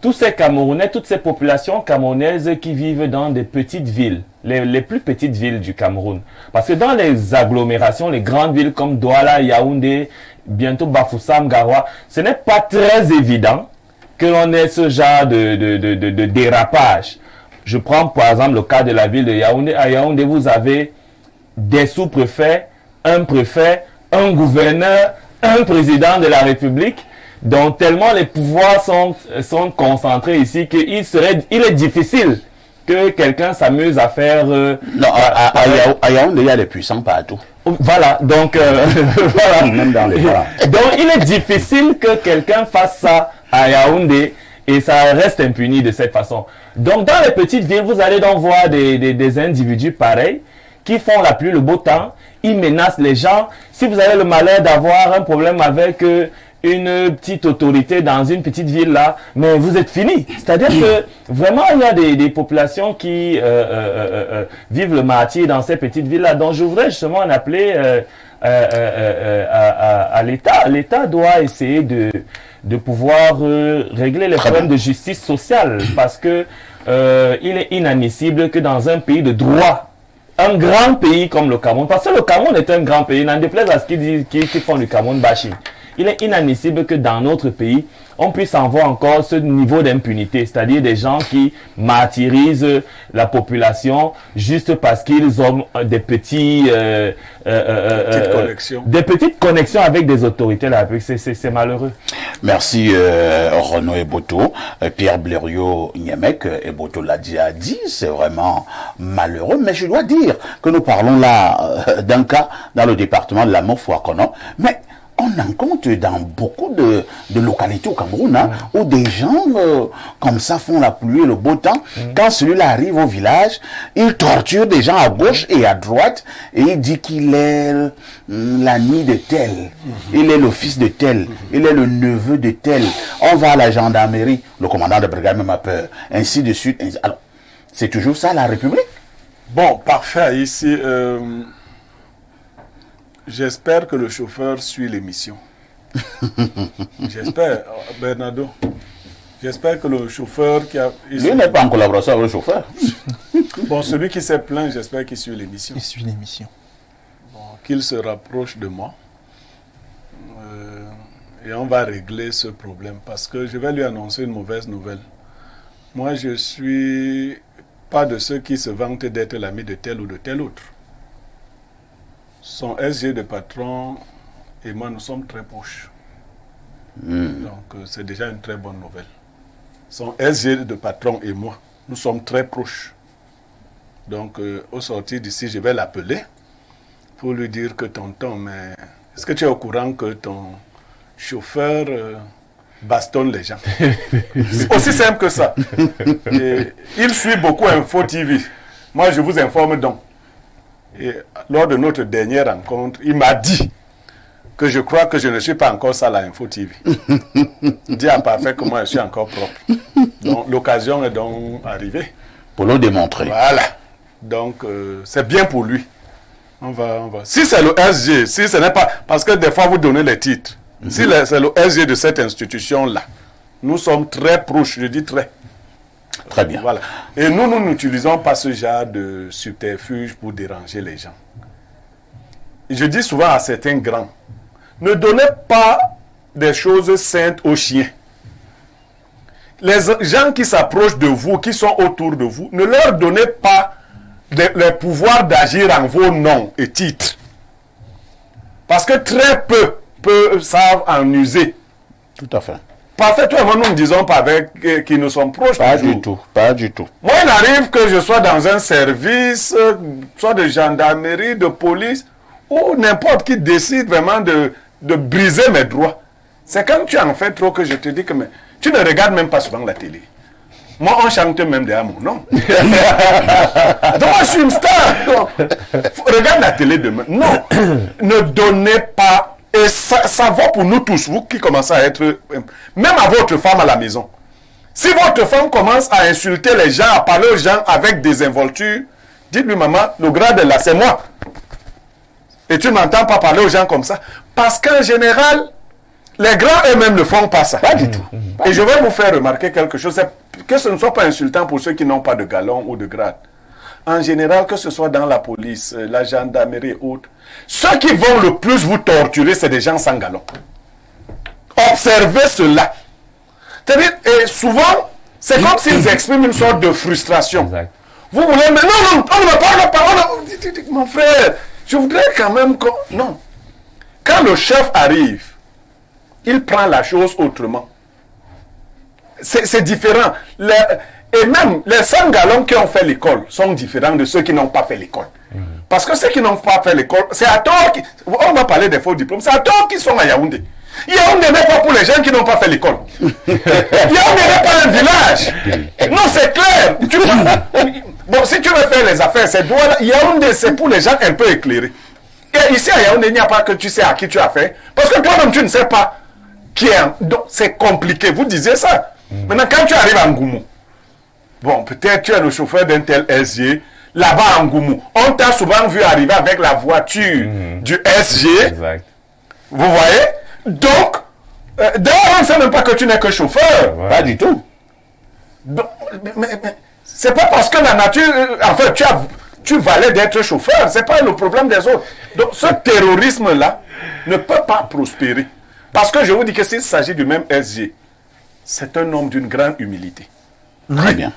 tous ces Camerounais, toutes ces populations camerounaises qui vivent dans des petites villes, les plus petites villes du Cameroun. Parce que dans les agglomérations, les grandes villes comme Douala, Yaoundé, bientôt Bafoussam, Garoua, ce n'est pas très évident que l'on ait ce genre de dérapage. Je prends par exemple le cas de la ville de Yaoundé. À Yaoundé, vous avez des sous-préfets, un préfet, un gouverneur, un président de la République dont tellement les pouvoirs sont concentrés ici qu'il est difficile que quelqu'un s'amuse à faire... Non, à Yaoundé, il y a les puissants partout. Voilà, donc... voilà. Même dans les bras. Donc il est difficile que quelqu'un fasse ça à Yaoundé et ça reste impuni de cette façon. Donc dans les petites villes, vous allez donc voir des individus pareils qui font la pluie, le beau temps, ils menacent les gens. Si vous avez le malheur d'avoir un problème avec une petite autorité dans une petite ville là, mais vous êtes fini. C'est-à-dire que vraiment il y a des populations qui vivent le martyre dans ces petites villes là. Donc je voudrais justement en appeler à l'État. L'État doit essayer de pouvoir régler les problèmes de justice sociale parce que il est inadmissible que dans un pays de droit, un grand pays comme le Cameroun, parce que le Cameroun est un grand pays, n'en déplaise à ce qui font du Cameroun bashing. Il est inadmissible que dans notre pays, on puisse avoir encore ce niveau d'impunité, c'est-à-dire des gens qui martyrisent la population juste parce qu'ils ont des petites connexions avec des autorités. C'est malheureux. Merci Renaud Eboto. Pierre Blériot Niemek, Eboto l'a dit, c'est vraiment malheureux. Mais je dois dire que nous parlons là d'un cas dans le département de la Mofouakono. Mais on en compte dans beaucoup de localités au Cameroun, hein, où des gens comme ça font la pluie et le beau temps. Quand celui-là arrive au village, il torture des gens à gauche et à droite et il dit qu'il est l'ami de tel, il est le fils de tel, il est le neveu de tel. On va à la gendarmerie, le commandant de brigade même a peur, ainsi de suite. Alors, c'est toujours ça la République? Bon, parfait. Ici, j'espère que le chauffeur suit l'émission. J'espère, Bernardo. J'espère que le chauffeur qui a... Lui n'est pas en collaboration avec le chauffeur. Bon, celui qui s'est plaint, j'espère qu'il suit l'émission. Il suit l'émission. Bon, qu'il se rapproche de moi. Et on va régler ce problème. Parce que je vais lui annoncer une mauvaise nouvelle. Moi, je suis pas de ceux qui se vantent d'être l'ami de tel ou de tel autre. Son SG de patron et moi, nous sommes très proches. Donc, c'est déjà une très bonne nouvelle. Son SG de patron et moi, nous sommes très proches. Donc, au sortir d'ici, je vais l'appeler pour lui dire que tonton, mais est-ce que tu es au courant que ton chauffeur bastonne les gens? C'est aussi simple que ça. Et il suit beaucoup Info TV. Moi, je vous informe donc. Et lors de notre dernière rencontre, il m'a dit que je crois que je ne suis pas encore ça à la Info TV. Dit à parfait que moi je suis encore propre. Donc l'occasion est donc arrivée. Pour le démontrer. Voilà. Donc c'est bien pour lui. On va. Si c'est le SG, si ce n'est pas... Parce que des fois vous donnez les titres. Si c'est le SG de cette institution-là, nous sommes très proches, je dis très. Très bien. Voilà. Et nous n'utilisons pas ce genre de subterfuge pour déranger les gens. Je dis souvent à certains grands, ne donnez pas des choses saintes aux chiens. Les gens qui s'approchent de vous, qui sont autour de vous, ne leur donnez pas le pouvoir d'agir en vos noms et titres. Parce que très peu savent en user. Tout à fait. Parfaitement, nous ne disons pas avec qui nous sommes proches. Pas du tout, pas du tout. Moi, il arrive que je sois dans un service, soit de gendarmerie, de police, ou n'importe qui décide vraiment de briser mes droits. C'est quand tu en fais trop que je te dis que mais, tu ne regardes même pas souvent la télé. Moi, on chante même derrière mon nom. Donc, je suis une star. Regarde la télé demain. Non, ne donnez pas. Et ça va pour nous tous, vous qui commencez à être... Même à votre femme à la maison. Si votre femme commence à insulter les gens, à parler aux gens avec désinvolture, dites-lui, maman, le grade est là, c'est moi. Et tu n'entends pas parler aux gens comme ça. Parce qu'en général, les grands eux-mêmes ne font pas ça. Pas du tout. Et je vais vous faire remarquer quelque chose. C'est que ce ne soit pas insultant pour ceux qui n'ont pas de galon ou de grade. En général, que ce soit dans la police, la gendarmerie et autres, ceux qui vont le plus vous torturer, c'est des gens sans galon. Observez cela. Et souvent, c'est comme s'ils expriment une sorte de frustration. Exact. Vous voulez, mais non, on ne parle pas. Mon frère, je voudrais quand même que... Non. Quand le chef arrive, il prend la chose autrement. C'est différent. Et même les 100 galons qui ont fait l'école sont différents de ceux qui n'ont pas fait l'école. Parce que ceux qui n'ont pas fait l'école, c'est à tort, on va parler des faux diplômes, c'est à tort qu'ils sont à Yaoundé. Yaoundé n'est pas pour les gens qui n'ont pas fait l'école. Yaoundé n'est pas un village. Non, c'est clair. Bon, si tu veux faire les affaires, c'est droit. Yaoundé, c'est pour les gens un peu éclairés. Et ici à Yaoundé, il n'y a pas que tu sais à qui tu as fait. Parce que toi-même, tu ne sais pas qui est. Donc, c'est compliqué. Vous disiez ça. Maintenant, quand tu arrives à Ngoumou, bon, peut-être tu es le chauffeur d'un tel SG. Là-bas à Ngoumou, on t'a souvent vu arriver avec la voiture du SG. Exact. Vous voyez? Donc, d'ailleurs, on ne sait même pas que tu n'es que chauffeur. Ouais. Pas du tout. Donc, mais c'est pas parce que la nature, en fait, tu valais d'être chauffeur, c'est pas le problème des autres. Donc, ce terrorisme-là ne peut pas prospérer. Parce que je vous dis que s'il s'agit du même SG, c'est un homme d'une grande humilité. Très bien.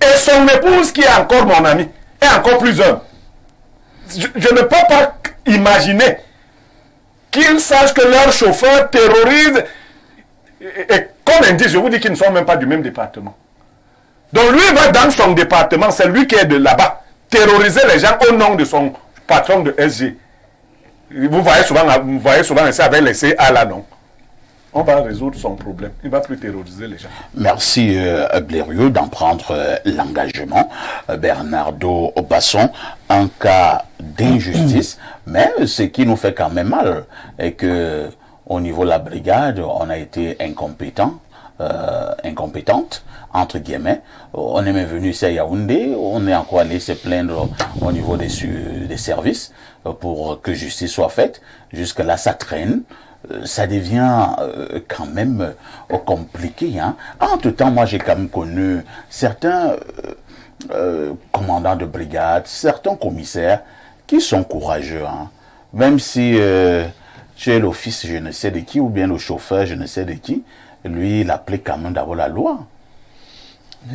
Et son épouse, qui est encore mon ami, est encore plus homme. Je ne peux pas imaginer qu'ils sachent que leur chauffeur terrorise. Et comme indice, je vous dis qu'ils ne sont même pas du même département. Donc lui va dans son département, c'est lui qui est de là-bas, terroriser les gens au nom de son patron de SG. Vous voyez souvent ça avec les CA là, non? On va résoudre son problème. Il ne va plus terroriser les gens. Merci Blériot d'en prendre l'engagement. Bernardo Basson, un cas d'injustice, mais ce qui nous fait quand même mal est que au niveau de la brigade, on a été incompétente, entre guillemets. On est même venu ici à Yaoundé, on est encore allé se plaindre au niveau des services pour que justice soit faite. Jusque-là, ça traîne. Ça devient quand même compliqué. Hein. Entre-temps, moi, j'ai quand même connu certains commandants de brigade, certains commissaires qui sont courageux. Hein. Même si tu es l'office je ne sais de qui, ou bien le chauffeur je ne sais de qui, lui, il applique quand même d'abord la loi.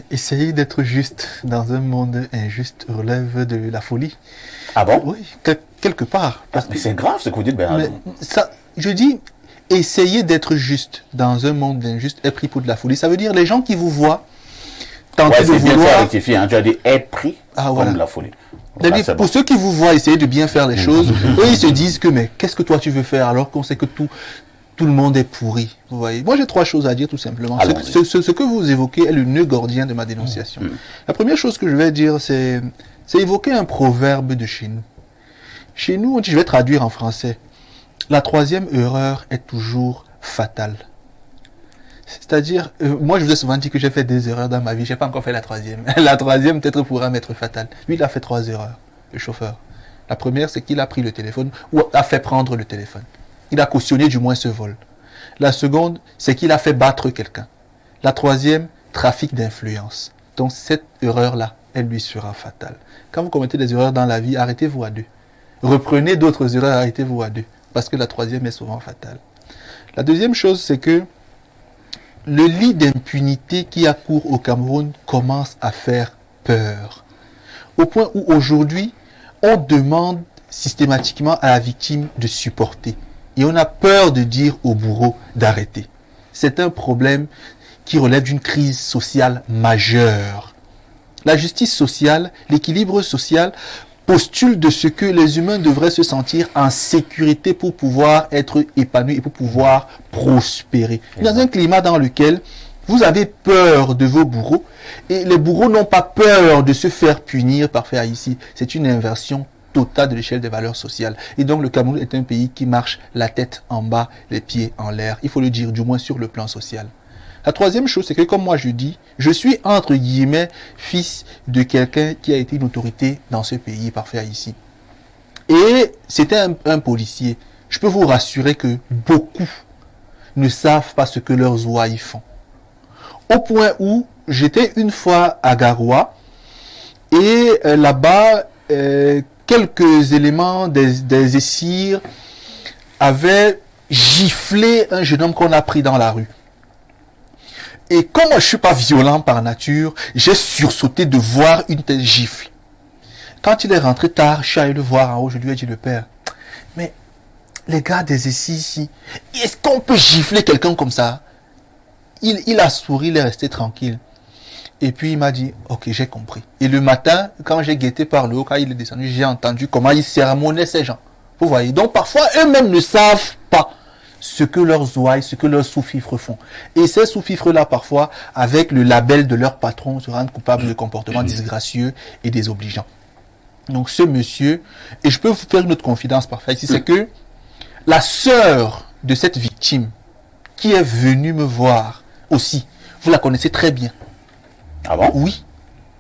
Essayer d'être juste dans un monde injuste relève de la folie. Ah bon? Oui, quelque part. Mais c'est grave ce que vous dites, Bernardo. Je dis, essayer d'être juste dans un monde injuste est pris pour de la folie. Ça veut dire les gens qui vous voient tenter de vouloir... rectifier, hein. Tu as dit être pris comme voilà. de la folie. C'est-à-dire, pour ceux qui vous voient essayer de bien faire les choses, eux, ils se disent que, mais qu'est-ce que toi tu veux faire alors qu'on sait que tout le monde est pourri. Vous voyez. Moi, j'ai 3 choses à dire tout simplement. Ce que vous évoquez est le nœud gordien de ma dénonciation. La première chose que je vais dire, c'est évoquer un proverbe de chez nous. Chez nous, je vais traduire en français. La 3e erreur est toujours fatale. C'est-à-dire, moi je vous ai souvent dit que j'ai fait des erreurs dans ma vie, je n'ai pas encore fait la 3e. La 3e peut-être pourra m'être fatale. Lui, il a fait 3 erreurs, le chauffeur. La première, c'est qu'il a pris le téléphone, ou a fait prendre le téléphone. Il a cautionné du moins ce vol. La seconde, c'est qu'il a fait battre quelqu'un. La 3e, trafic d'influence. Donc cette erreur-là, elle lui sera fatale. Quand vous commettez des erreurs dans la vie, arrêtez-vous à 2. Reprenez d'autres erreurs, arrêtez-vous à 2. Parce que la 3e est souvent fatale. La deuxième chose, c'est que le lit d'impunité qui accourt au Cameroun commence à faire peur. Au point où aujourd'hui, on demande systématiquement à la victime de supporter. Et on a peur de dire au bourreau d'arrêter. C'est un problème qui relève d'une crise sociale majeure. La justice sociale, l'équilibre social postule de ce que les humains devraient se sentir en sécurité pour pouvoir être épanouis et pour pouvoir prospérer. Dans un climat dans lequel vous avez peur de vos bourreaux et les bourreaux n'ont pas peur de se faire punir par faire ici. C'est une inversion totale de l'échelle des valeurs sociales. Et donc le Cameroun est un pays qui marche la tête en bas, les pieds en l'air. Il faut le dire, du moins sur le plan social. La troisième chose, c'est que comme moi je dis, je suis entre guillemets fils de quelqu'un qui a été une autorité dans ce pays par faire ici. Et c'était un policier. Je peux vous rassurer que beaucoup ne savent pas ce que leurs ouailles font. Au point où j'étais une fois à Garoua et là-bas, quelques éléments des essirs avaient giflé un jeune homme qu'on a pris dans la rue. Et comme moi, je ne suis pas violent par nature, j'ai sursauté de voir une telle gifle. Quand il est rentré tard, je suis allé le voir en haut, je lui ai dit, le père, mais les gars des ici, est-ce qu'on peut gifler quelqu'un comme ça? Il a souri, il est resté tranquille. Et puis il m'a dit, ok, j'ai compris. Et le matin, quand j'ai guetté par le haut, quand il est descendu, j'ai entendu comment il sermonnait ces gens. Vous voyez, donc parfois eux-mêmes ne savent pas ce que leurs ouailles, ce que leurs sous-fifres font. Et ces sous-fifres-là, parfois, avec le label de leur patron, se rendent coupables de comportements disgracieux et désobligeants. Donc ce monsieur, et je peux vous faire une autre confidence parfaite ici, c'est que la sœur de cette victime, qui est venue me voir aussi, vous la connaissez très bien. Ah bon? Oui.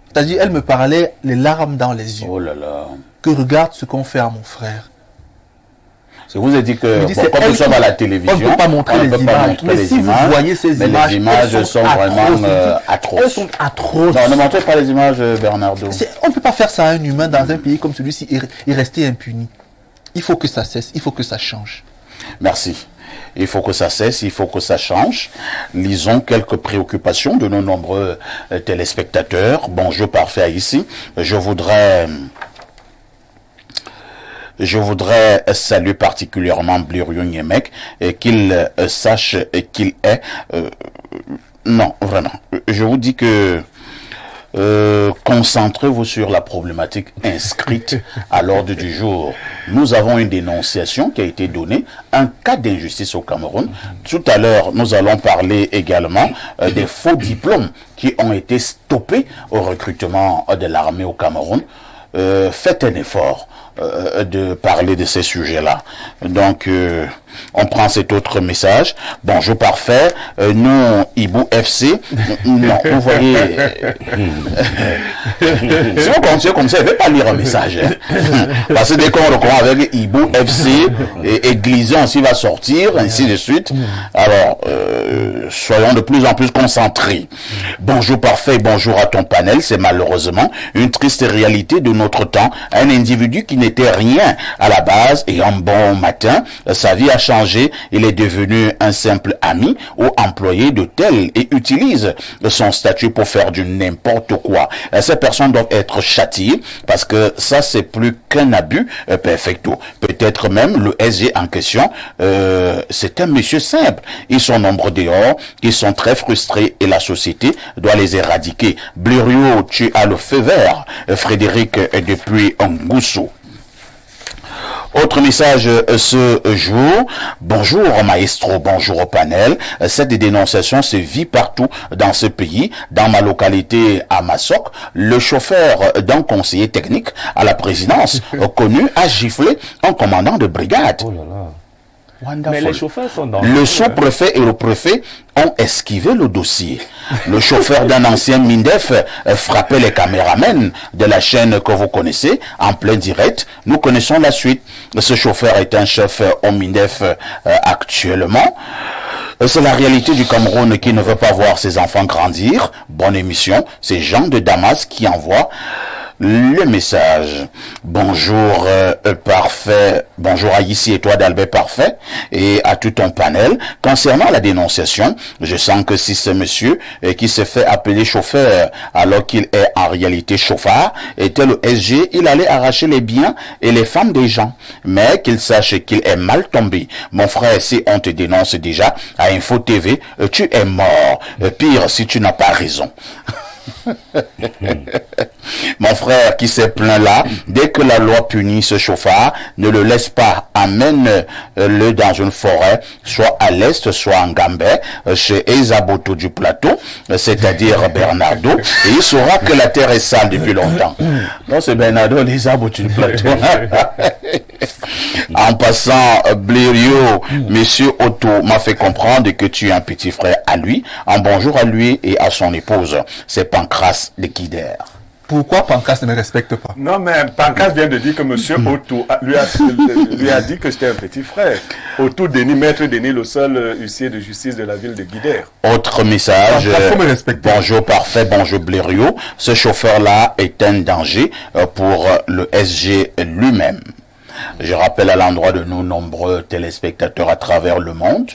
C'est-à-dire, elle me parlait les larmes dans les yeux. Oh là là. Que regarde ce qu'on fait à mon frère. Je vous ai dit que dis, bon, c'est quand elle nous sommes qui- à la télévision, on ne peut pas montrer on ne les peut pas images. montrer Mais les si vous images, voyez ces mais images, les images elles sont sont vraiment atroces. atroces. Elles sont atroces. Non, ne montrez pas les images, Bernardo. On ne peut pas faire ça à un humain dans un pays comme celui-ci et rester impuni. Il faut que ça cesse, il faut que ça change. Merci. Il faut que ça cesse, il faut que ça change. Lisons quelques préoccupations de nos nombreux téléspectateurs. Bonjour parfait ici. Je voudrais saluer particulièrement Blériot Niemek et qu'il sache qu'il est... non, vraiment. Je vous dis que concentrez-vous sur la problématique inscrite à l'ordre du jour. Nous avons une dénonciation qui a été donnée, un cas d'injustice au Cameroun. Tout à l'heure, nous allons parler également des faux diplômes qui ont été stoppés au recrutement de l'armée au Cameroun. Faites un effort de parler de ces sujets-là. Donc, on prend cet autre message. Bonjour parfait. Nous, Ibou FC. Non, vous voyez. Si on continue comme ça, il ne veut pas lire un message. Hein. Parce que dès qu'on recommence avec Ibou FC, et Glision aussi va sortir, ainsi de suite. Alors, soyons de plus en plus concentrés. Bonjour parfait, bonjour à ton panel. C'est malheureusement une triste réalité de notre temps. Un individu qui n'était rien à la base et un bon matin, sa vie a changé. Il est devenu un simple ami ou employé de tel et utilise son statut pour faire du n'importe quoi. Ces personnes doivent être châtiées parce que ça, c'est plus qu'un abus perfecto. Peut-être même le SG en question, c'est un monsieur simple. Ils sont nombreux dehors, ils sont très frustrés et la société doit les éradiquer. Blériot, tu as le feu vert. Frédéric depuis Ngoussou. Autre message ce jour. Bonjour maestro, bonjour au panel. Cette dénonciation se vit partout dans ce pays. Dans ma localité à Massok, le chauffeur d'un conseiller technique à la présidence connu a giflé un commandant de brigade. Oh là là. Wonderful. Mais les chauffeurs sont dans Le sous-préfet et le préfet ont esquivé le dossier. Le chauffeur d'un ancien MINDEF frappait les caméramens de la chaîne que vous connaissez en plein direct. Nous connaissons la suite. Ce chauffeur est un chef au MINDEF actuellement. C'est la réalité du Cameroun qui ne veut pas voir ses enfants grandir. Bonne émission. C'est Jean de Damas qui envoie le message. Bonjour parfait, bonjour à ici et toi d'Albert Parfait et à tout ton panel. Concernant la dénonciation, je sens que si ce monsieur qui se fait appeler chauffeur alors qu'il est en réalité chauffard était le SG, il allait arracher les biens et les femmes des gens. Mais qu'il sache qu'il est mal tombé. Mon frère, si on te dénonce déjà à Info TV, tu es mort. Pire si tu n'as pas raison. Mon frère qui s'est plaint là, dès que la loi punit ce chauffard, ne le laisse pas, amène-le dans une forêt, soit à l'est, soit en Gambais, chez Ezaboto du plateau, c'est-à-dire Bernardo, et il saura que la terre est sale depuis longtemps. Non, c'est Bernardo, Ezaboto du plateau. En passant, Blériot, monsieur Otto m'a fait comprendre que tu es un petit frère à lui. Un bonjour à lui et à son épouse. C'est Pancras de Kider. Pourquoi Pancras ne me respecte pas? Non, mais Pancras vient de dire que M. Otto lui a dit que c'était un petit frère. Otto Denis, maître Denis, le seul huissier de justice de la ville de Guidère. Autre message. Faut me respecter. Bonjour parfait, bonjour Blériot. Ce chauffeur-là est un danger pour le SG lui-même. Je rappelle à l'endroit de nos nombreux téléspectateurs à travers le monde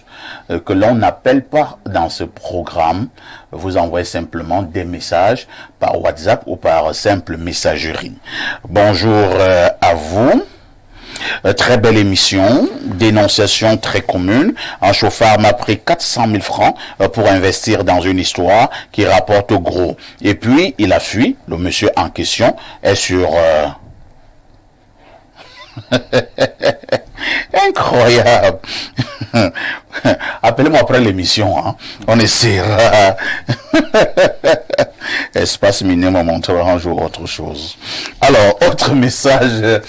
que l'on n'appelle pas dans ce programme. Vous envoyez simplement des messages par WhatsApp ou par simple messagerie. Bonjour à vous. Très belle émission, dénonciation très commune. Un chauffeur m'a pris 400 000 francs pour investir dans une histoire qui rapporte au gros. Et puis, il a fui. Le monsieur en question est sur... Incroyable. Appelez-moi après l'émission, hein. On essaiera. Espace Miné me montrera un jour autre chose. Alors, autre message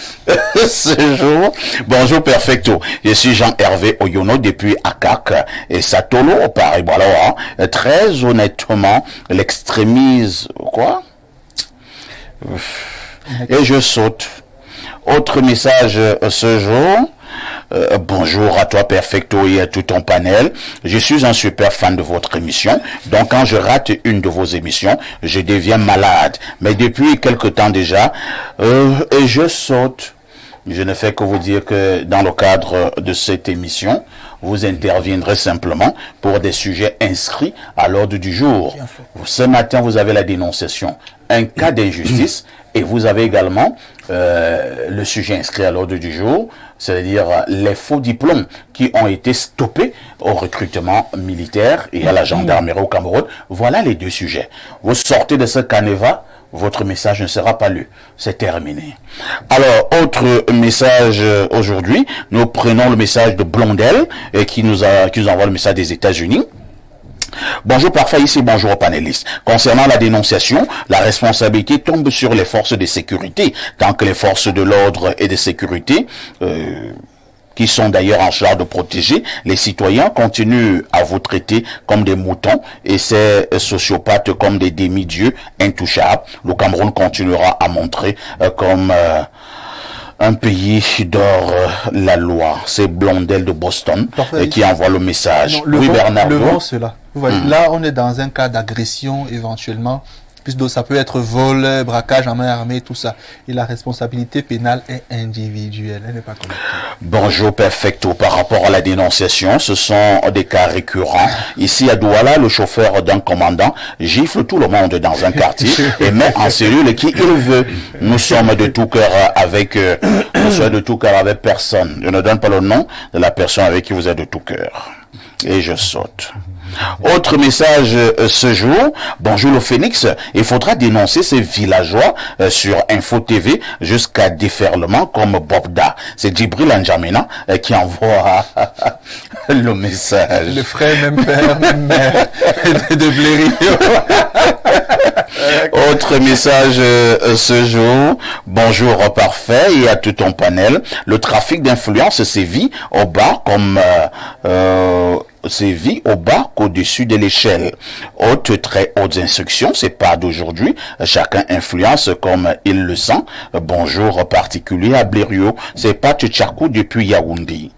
ce jour. Bonjour Perfecto. Je suis Jean-Hervé Oyono depuis Akak et Satolo au Paris. Bon alors, hein, très honnêtement, l'extrémisme, quoi? Et je saute. Autre message ce jour. Bonjour à toi Perfecto et à tout ton panel. Je suis un super fan de votre émission. Donc quand je rate une de vos émissions, je deviens malade. Mais depuis quelque temps déjà, et je saute. Je ne fais que vous dire que dans le cadre de cette émission, vous interviendrez simplement pour des sujets inscrits à l'ordre du jour. Ce matin, vous avez la dénonciation, un cas d'injustice, et vous avez également le sujet inscrit à l'ordre du jour, c'est-à-dire les faux diplômes qui ont été stoppés au recrutement militaire et à la gendarmerie au Cameroun. Voilà les deux sujets. Vous sortez de ce canevas, votre message ne sera pas lu. C'est terminé. Alors, autre message aujourd'hui, nous prenons le message de Blondel qui nous envoie le message des États-Unis. Bonjour parfait, ici bonjour aux panélistes. Concernant la dénonciation, la responsabilité tombe sur les forces de sécurité, tant que les forces de l'ordre et de sécurité, qui sont d'ailleurs en charge de protéger les citoyens, continuent à vous traiter comme des moutons et ces sociopathes comme des demi-dieux intouchables. Le Cameroun continuera à montrer comme un pays dort la loi. C'est Blondel de Boston qui envoie le message. Non, oui, Bernard. Le vent, cela. Vous voyez, là, on est dans un cas d'agression éventuellement. Puisque ça peut être vol, braquage en main armée, tout ça. Et la responsabilité pénale est individuelle, elle n'est pas collective. Bonjour Perfecto. Par rapport à la dénonciation, ce sont des cas récurrents. Ici à Douala, le chauffeur d'un commandant gifle tout le monde dans un quartier et met en cellule qui il veut. Nous sommes de tout cœur avec personne. Je ne donne pas le nom de la personne avec qui vous êtes de tout cœur. Et je saute. Autre message ce jour. Bonjour le Phénix. Il faudra dénoncer ces villageois sur Info TV jusqu'à déferlement comme Bobda. C'est Djibril N'Djamena qui envoie le message. Le frère, même père, même mère de Blériot. Autre message ce jour. Bonjour parfait et à tout ton panel. Le trafic d'influence sévit au bas comme sévit au bas qu'au-dessus de l'échelle. Haute, très hautes instructions, c'est pas d'aujourd'hui. Chacun influence comme il le sent. Bonjour particulier à Blériot. C'est pas Tchakou depuis Yaoundé.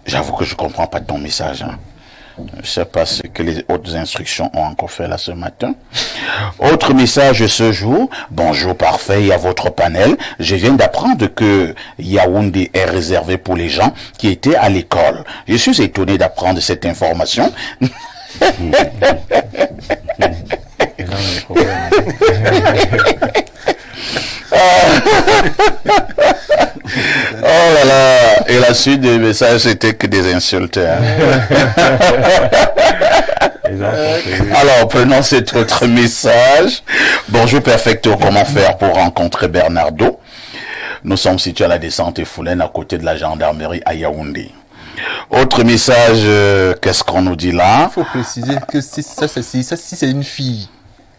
J'avoue que je comprends pas ton message, hein. Je sais pas ce que les autres instructions ont encore fait là ce matin. Autre message ce jour. Bonjour parfait et à votre panel. Je viens d'apprendre que Yaoundé est réservé pour les gens qui étaient à l'école. Je suis étonné d'apprendre cette information. Oh là là, et la suite des messages c'était que des insultes. Hein. Alors prenons cet autre message. Bonjour Perfecto, comment faire pour rencontrer Bernardo? Nous sommes situés à la descente Foulaine à côté de la gendarmerie à Yaoundé. Autre message, qu'est-ce qu'on nous dit là? Il faut préciser que si c'est une fille,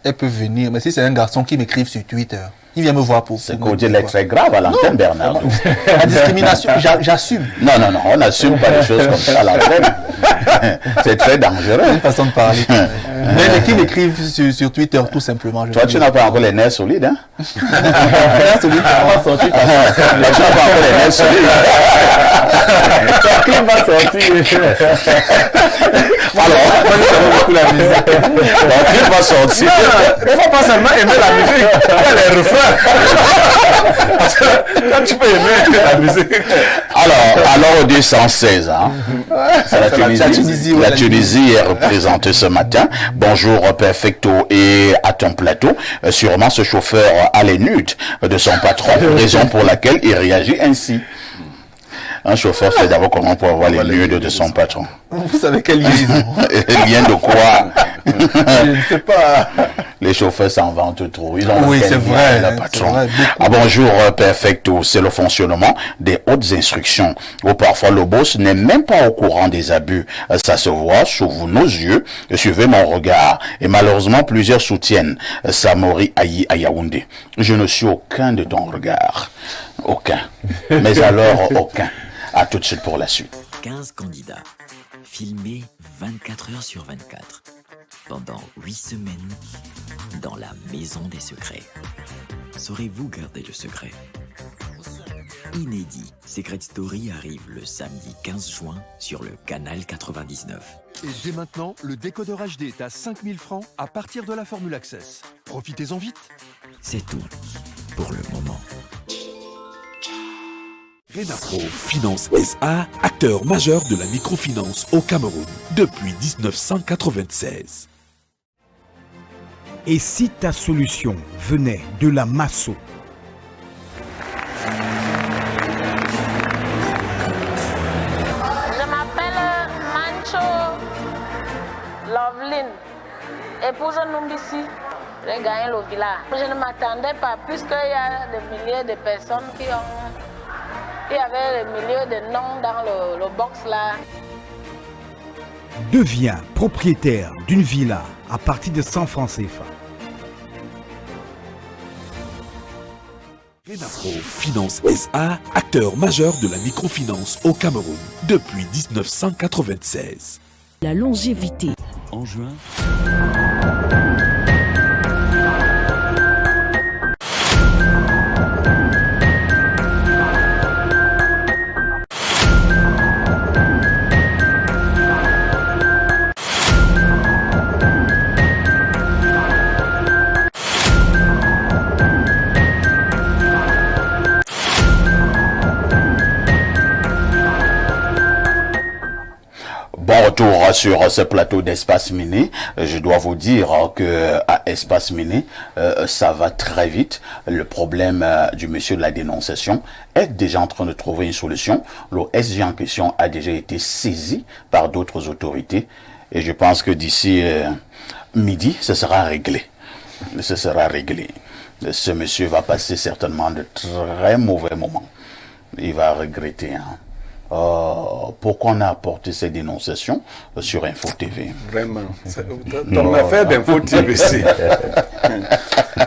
elle peut venir, mais si c'est un garçon qui m'écrive sur Twitter, il vient me voir pour... C'est qu'on dit très grave à l'antenne, Bernard. La discrimination, j'assume. Non, on n'assume pas des choses comme ça à l'antenne. C'est très dangereux. C'est une façon de parler. Mais qui m'écrivent sur Twitter, tout simplement. Toi, tu n'as pas encore les nerfs solides, hein? Les nerfs solides, on va sortir. Tu n'as pas encore les nerfs solides. Qui va sortir? Alors, moi, j'aime beaucoup la musique. qui va sortir? Il ne faut pas seulement aimer la musique, il y a les refrains. Quand tu peux aimer la musique. Alors, au 216, hein? C'est la Tunisie est représentée ce matin. Bonjour Perfecto et à ton plateau. Sûrement ce chauffeur a les nudes de son patron, raison pour laquelle il réagit ainsi. Un chauffeur fait d'abord comment pour avoir les nudes de son patron. Vous savez quel liaison? Lien de quoi? Je ne sais pas. Les chauffeurs s'en vantent trop. Ils ont Oui, quel c'est lien, vrai, le c'est patron. vrai, beaucoup. Ah, bonjour, Perfecto. C'est le fonctionnement des hautes instructions. Où parfois le boss n'est même pas au courant des abus. Ça se voit sous nos yeux. Suivez mon regard. Et malheureusement, plusieurs soutiennent Samori Ayi à Yaoundé. Je ne suis aucun de ton regard. Aucun. Mais alors, aucun. À tout de suite pour la suite. 15 candidats, filmés 24 heures sur 24, pendant 8 semaines, dans la maison des secrets. Saurez-vous garder le secret? Inédit, Secret Story arrive le samedi 15 juin sur le canal 99. Et dès maintenant, le décodeur HD est à 5000 francs à partir de la formule Access. Profitez-en vite. C'est tout pour le moment. Renapro Finance SA, acteur majeur de la microfinance au Cameroun depuis 1996. Et si ta solution venait de la Masso? Je m'appelle Mancho Loveline, épouse Numbisi. J'ai gagné le village. Je ne m'attendais pas, puisqu'il y a des milliers de personnes qui avaient des milliers de noms dans le box là. Deviens propriétaire d'une villa à partir de 100 francs CFA. Renapro Finance SA, acteur majeur de la microfinance au Cameroun depuis 1996. La longévité. En juin, Bon retour sur ce plateau d'Espace Mini. Je dois vous dire que à Espace Mini, ça va très vite. Le problème du monsieur de la dénonciation est déjà en train de trouver une solution. Le SG en question a déjà été saisi par d'autres autorités. Et je pense que d'ici midi, ce sera réglé. Ce sera réglé. Ce monsieur va passer certainement de très mauvais moments. Il va regretter, hein. Pourquoi on a apporté ces dénonciations sur Info TV? Vraiment. Ton affaire d'Info TVC.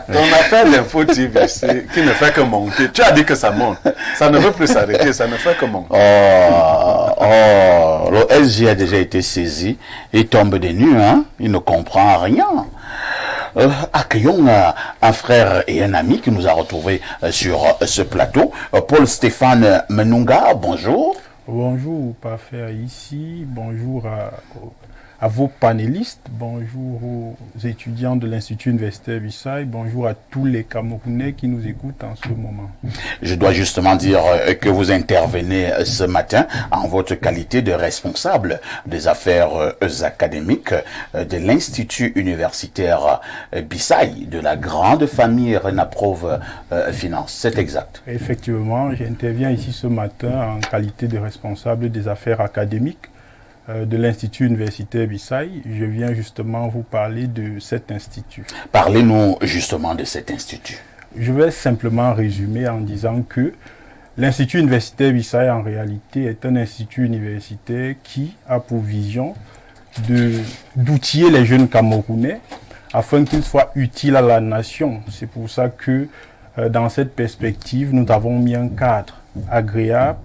Ton affaire d'Info TVC qui ne fait que monter. Tu as dit que ça monte. Ça ne veut plus s'arrêter, ça ne fait que monter. Le SG a déjà été saisi. Il tombe des nues, hein? Il ne comprend rien. Accueillons un frère et un ami qui nous a retrouvés sur ce plateau. Paul Stéphane Menunga, bonjour. Bonjour, parfait ici. Bonjour à vos panélistes. Bonjour aux étudiants de l'Institut universitaire Bissai. Bonjour à tous les Camerounais qui nous écoutent en ce moment. Je dois justement dire que vous intervenez ce matin en votre qualité de responsable des affaires académiques de l'Institut universitaire Bissai, de la grande famille Renaprov Finance. C'est exact. Effectivement, j'interviens ici ce matin en qualité de responsable des affaires académiques de l'Institut universitaire Bissai. Je viens justement vous parler de cet institut. Parlez-nous justement de cet institut. Je vais simplement résumer en disant que l'Institut universitaire Bissai en réalité est un institut universitaire qui a pour vision d'outiller les jeunes Camerounais afin qu'ils soient utiles à la nation. C'est pour ça que dans cette perspective, nous avons mis un cadre agréable,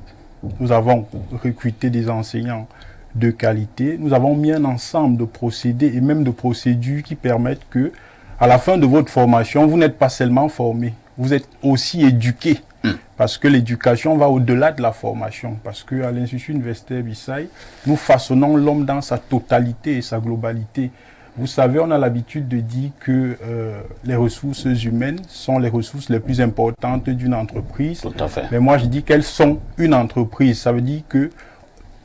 nous avons recruté des enseignants de qualité, nous avons mis un ensemble de procédés et même de procédures qui permettent que, à la fin de votre formation, vous n'êtes pas seulement formé, vous êtes aussi éduqué. Parce que l'éducation va au-delà de la formation. Parce qu'à l'Institut universitaire Bissai, nous façonnons l'homme dans sa totalité et sa globalité. Vous savez, on a l'habitude de dire que les ressources humaines sont les ressources les plus importantes d'une entreprise. Tout à fait. Mais moi, je dis qu'elles sont une entreprise. Ça veut dire que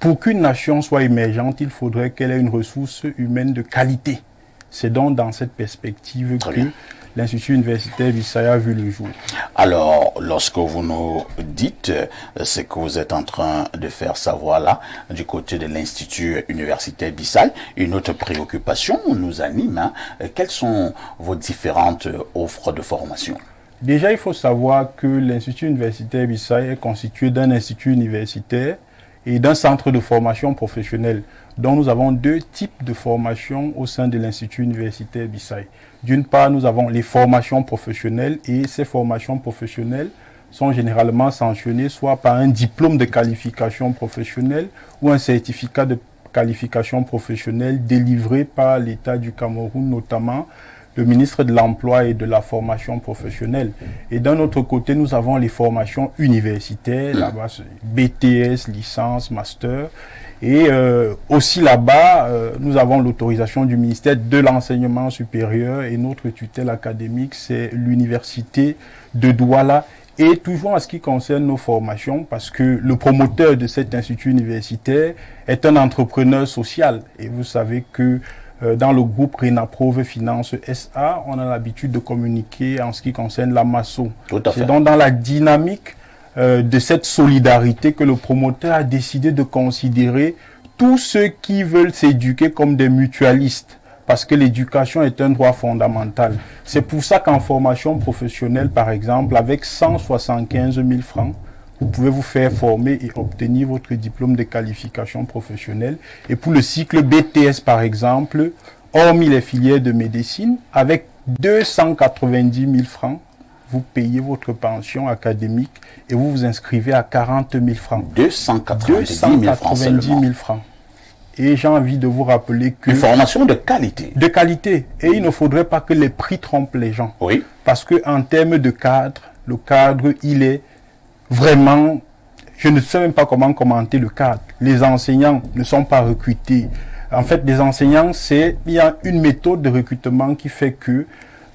pour qu'une nation soit émergente, il faudrait qu'elle ait une ressource humaine de qualité. C'est donc dans cette perspective que l'Institut universitaire Bissaya a vu le jour. Alors, lorsque vous nous dites ce que vous êtes en train de faire savoir là, du côté de l'Institut universitaire Bissaya, une autre préoccupation nous anime. Hein. Quelles sont vos différentes offres de formation? Déjà, il faut savoir que l'Institut universitaire Bissaya est constitué d'un institut universitaire et d'un centre de formation professionnelle. Donc nous avons deux types de formations au sein de l'Institut universitaire Bissaya. D'une part, nous avons les formations professionnelles et ces formations professionnelles sont généralement sanctionnées soit par un diplôme de qualification professionnelle ou un certificat de qualification professionnelle délivré par l'État du Cameroun, notamment le ministre de l'Emploi et de la formation professionnelle. Et d'un autre côté, nous avons les formations universitaires, là-bas, BTS, licence, master. Et aussi là-bas, nous avons l'autorisation du ministère de l'Enseignement supérieur et notre tutelle académique, c'est l'université de Douala. Et toujours en ce qui concerne nos formations, parce que le promoteur de cet institut universitaire est un entrepreneur social. Et vous savez que dans le groupe Renaprove Finance SA, on a l'habitude de communiquer en ce qui concerne la MASO. C'est donc dans la dynamique de cette solidarité que le promoteur a décidé de considérer tous ceux qui veulent s'éduquer comme des mutualistes, parce que l'éducation est un droit fondamental. C'est pour ça qu'en formation professionnelle, par exemple, avec 175 000 francs, vous pouvez vous faire former et obtenir votre diplôme de qualification professionnelle. Et pour le cycle BTS, par exemple, hormis les filières de médecine, avec 290 000 francs, vous payez votre pension académique et vous vous inscrivez à 40 000 francs. 290 000 francs. Et j'ai envie de vous rappeler que... Une formation de qualité. De qualité. Et il ne faudrait pas que les prix trompent les gens. Oui. Parce qu'en termes de cadre, le cadre, il est vraiment... Je ne sais même pas comment commenter le cadre. Les enseignants ne sont pas recrutés. En fait, les enseignants, il y a une méthode de recrutement qui fait que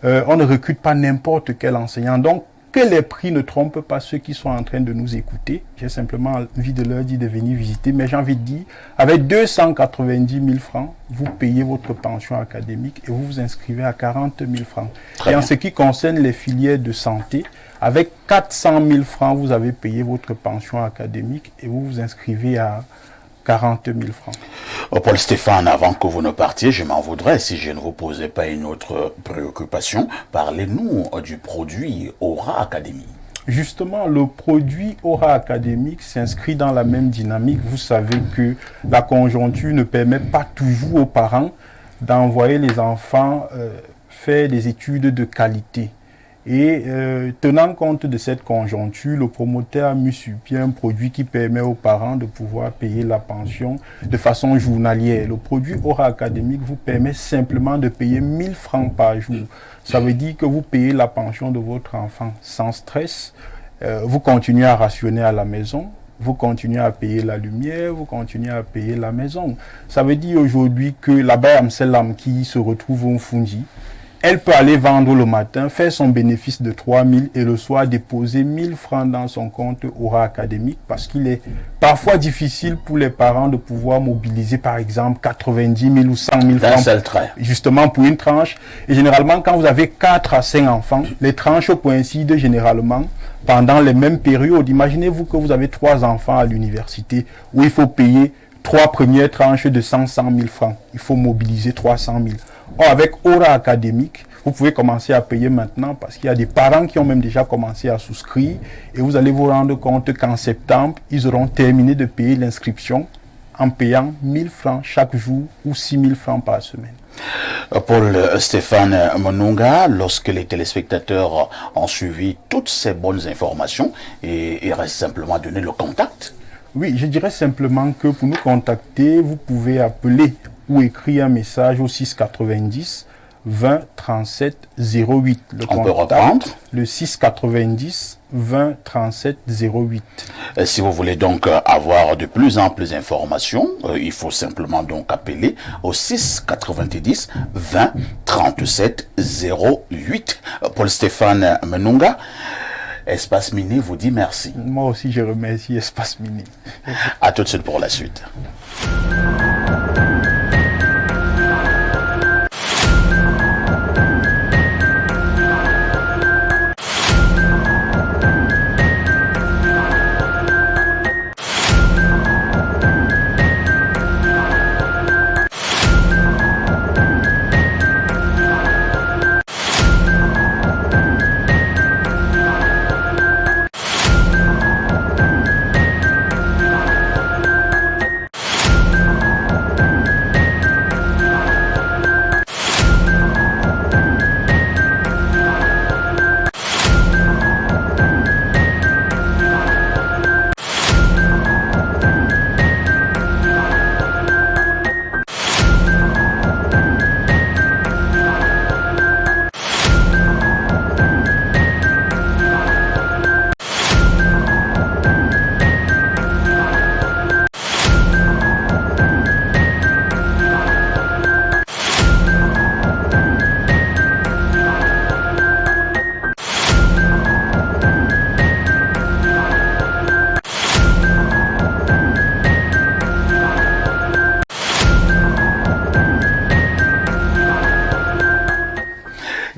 on ne recrute pas n'importe quel enseignant. Donc, que les prix ne trompent pas ceux qui sont en train de nous écouter. J'ai simplement envie de leur dire de venir visiter, mais j'ai envie de dire, avec 290 000 francs, vous payez votre pension académique et vous vous inscrivez à 40 000 francs. Et en ce qui concerne les filières de santé, avec 400 000 francs, vous avez payé votre pension académique et vous vous inscrivez à 40 000 francs. Paul Stéphane, avant que vous ne partiez, je m'en voudrais si je ne vous posais pas une autre préoccupation. Parlez-nous du produit Aura Academy. Justement, le produit Aura académique s'inscrit dans la même dynamique. Vous savez que la conjoncture ne permet pas toujours aux parents d'envoyer les enfants faire des études de qualité. Et tenant compte de cette conjoncture, le promoteur a mis sur pied un produit qui permet aux parents de pouvoir payer la pension de façon journalière. Le produit Aura académique vous permet simplement de payer 1 000 francs par jour. Ça veut dire que vous payez la pension de votre enfant sans stress. Vous continuez à rationner à la maison. Vous continuez à payer la lumière, vous continuez à payer la maison. Ça veut dire aujourd'hui que la Baye Amselam qui se retrouve au Fundi, elle peut aller vendre le matin, faire son bénéfice de 3 000 et le soir déposer 1 000 francs dans son compte Aura académique parce qu'il est parfois difficile pour les parents de pouvoir mobiliser par exemple 90 000 ou 100 000 francs justement pour une tranche. Et généralement quand vous avez 4 à 5 enfants, les tranches coïncident généralement pendant les mêmes périodes. Imaginez-vous que vous avez 3 enfants à l'université où il faut payer 3 premières tranches de 100 000 francs. Il faut mobiliser 300 000. Or, avec Aura académique, vous pouvez commencer à payer maintenant parce qu'il y a des parents qui ont même déjà commencé à souscrire et vous allez vous rendre compte qu'en septembre, ils auront terminé de payer l'inscription en payant 1 000 francs chaque jour ou 6 000 francs par semaine. Paul Stéphane Monunga, lorsque les téléspectateurs ont suivi toutes ces bonnes informations, il reste simplement à donner le contact. Oui, je dirais simplement que pour nous contacter, vous pouvez appeler ou écrire un message au 690 20 37 08. On peut reprendre le 690 20 37 08. Si vous voulez donc avoir de plus amples informations, il faut simplement donc appeler au 690 20 37 08. Paul Stéphane Monunga, Espace Mini vous dit merci. Moi aussi je remercie Espace Mini. À tout de suite pour la suite.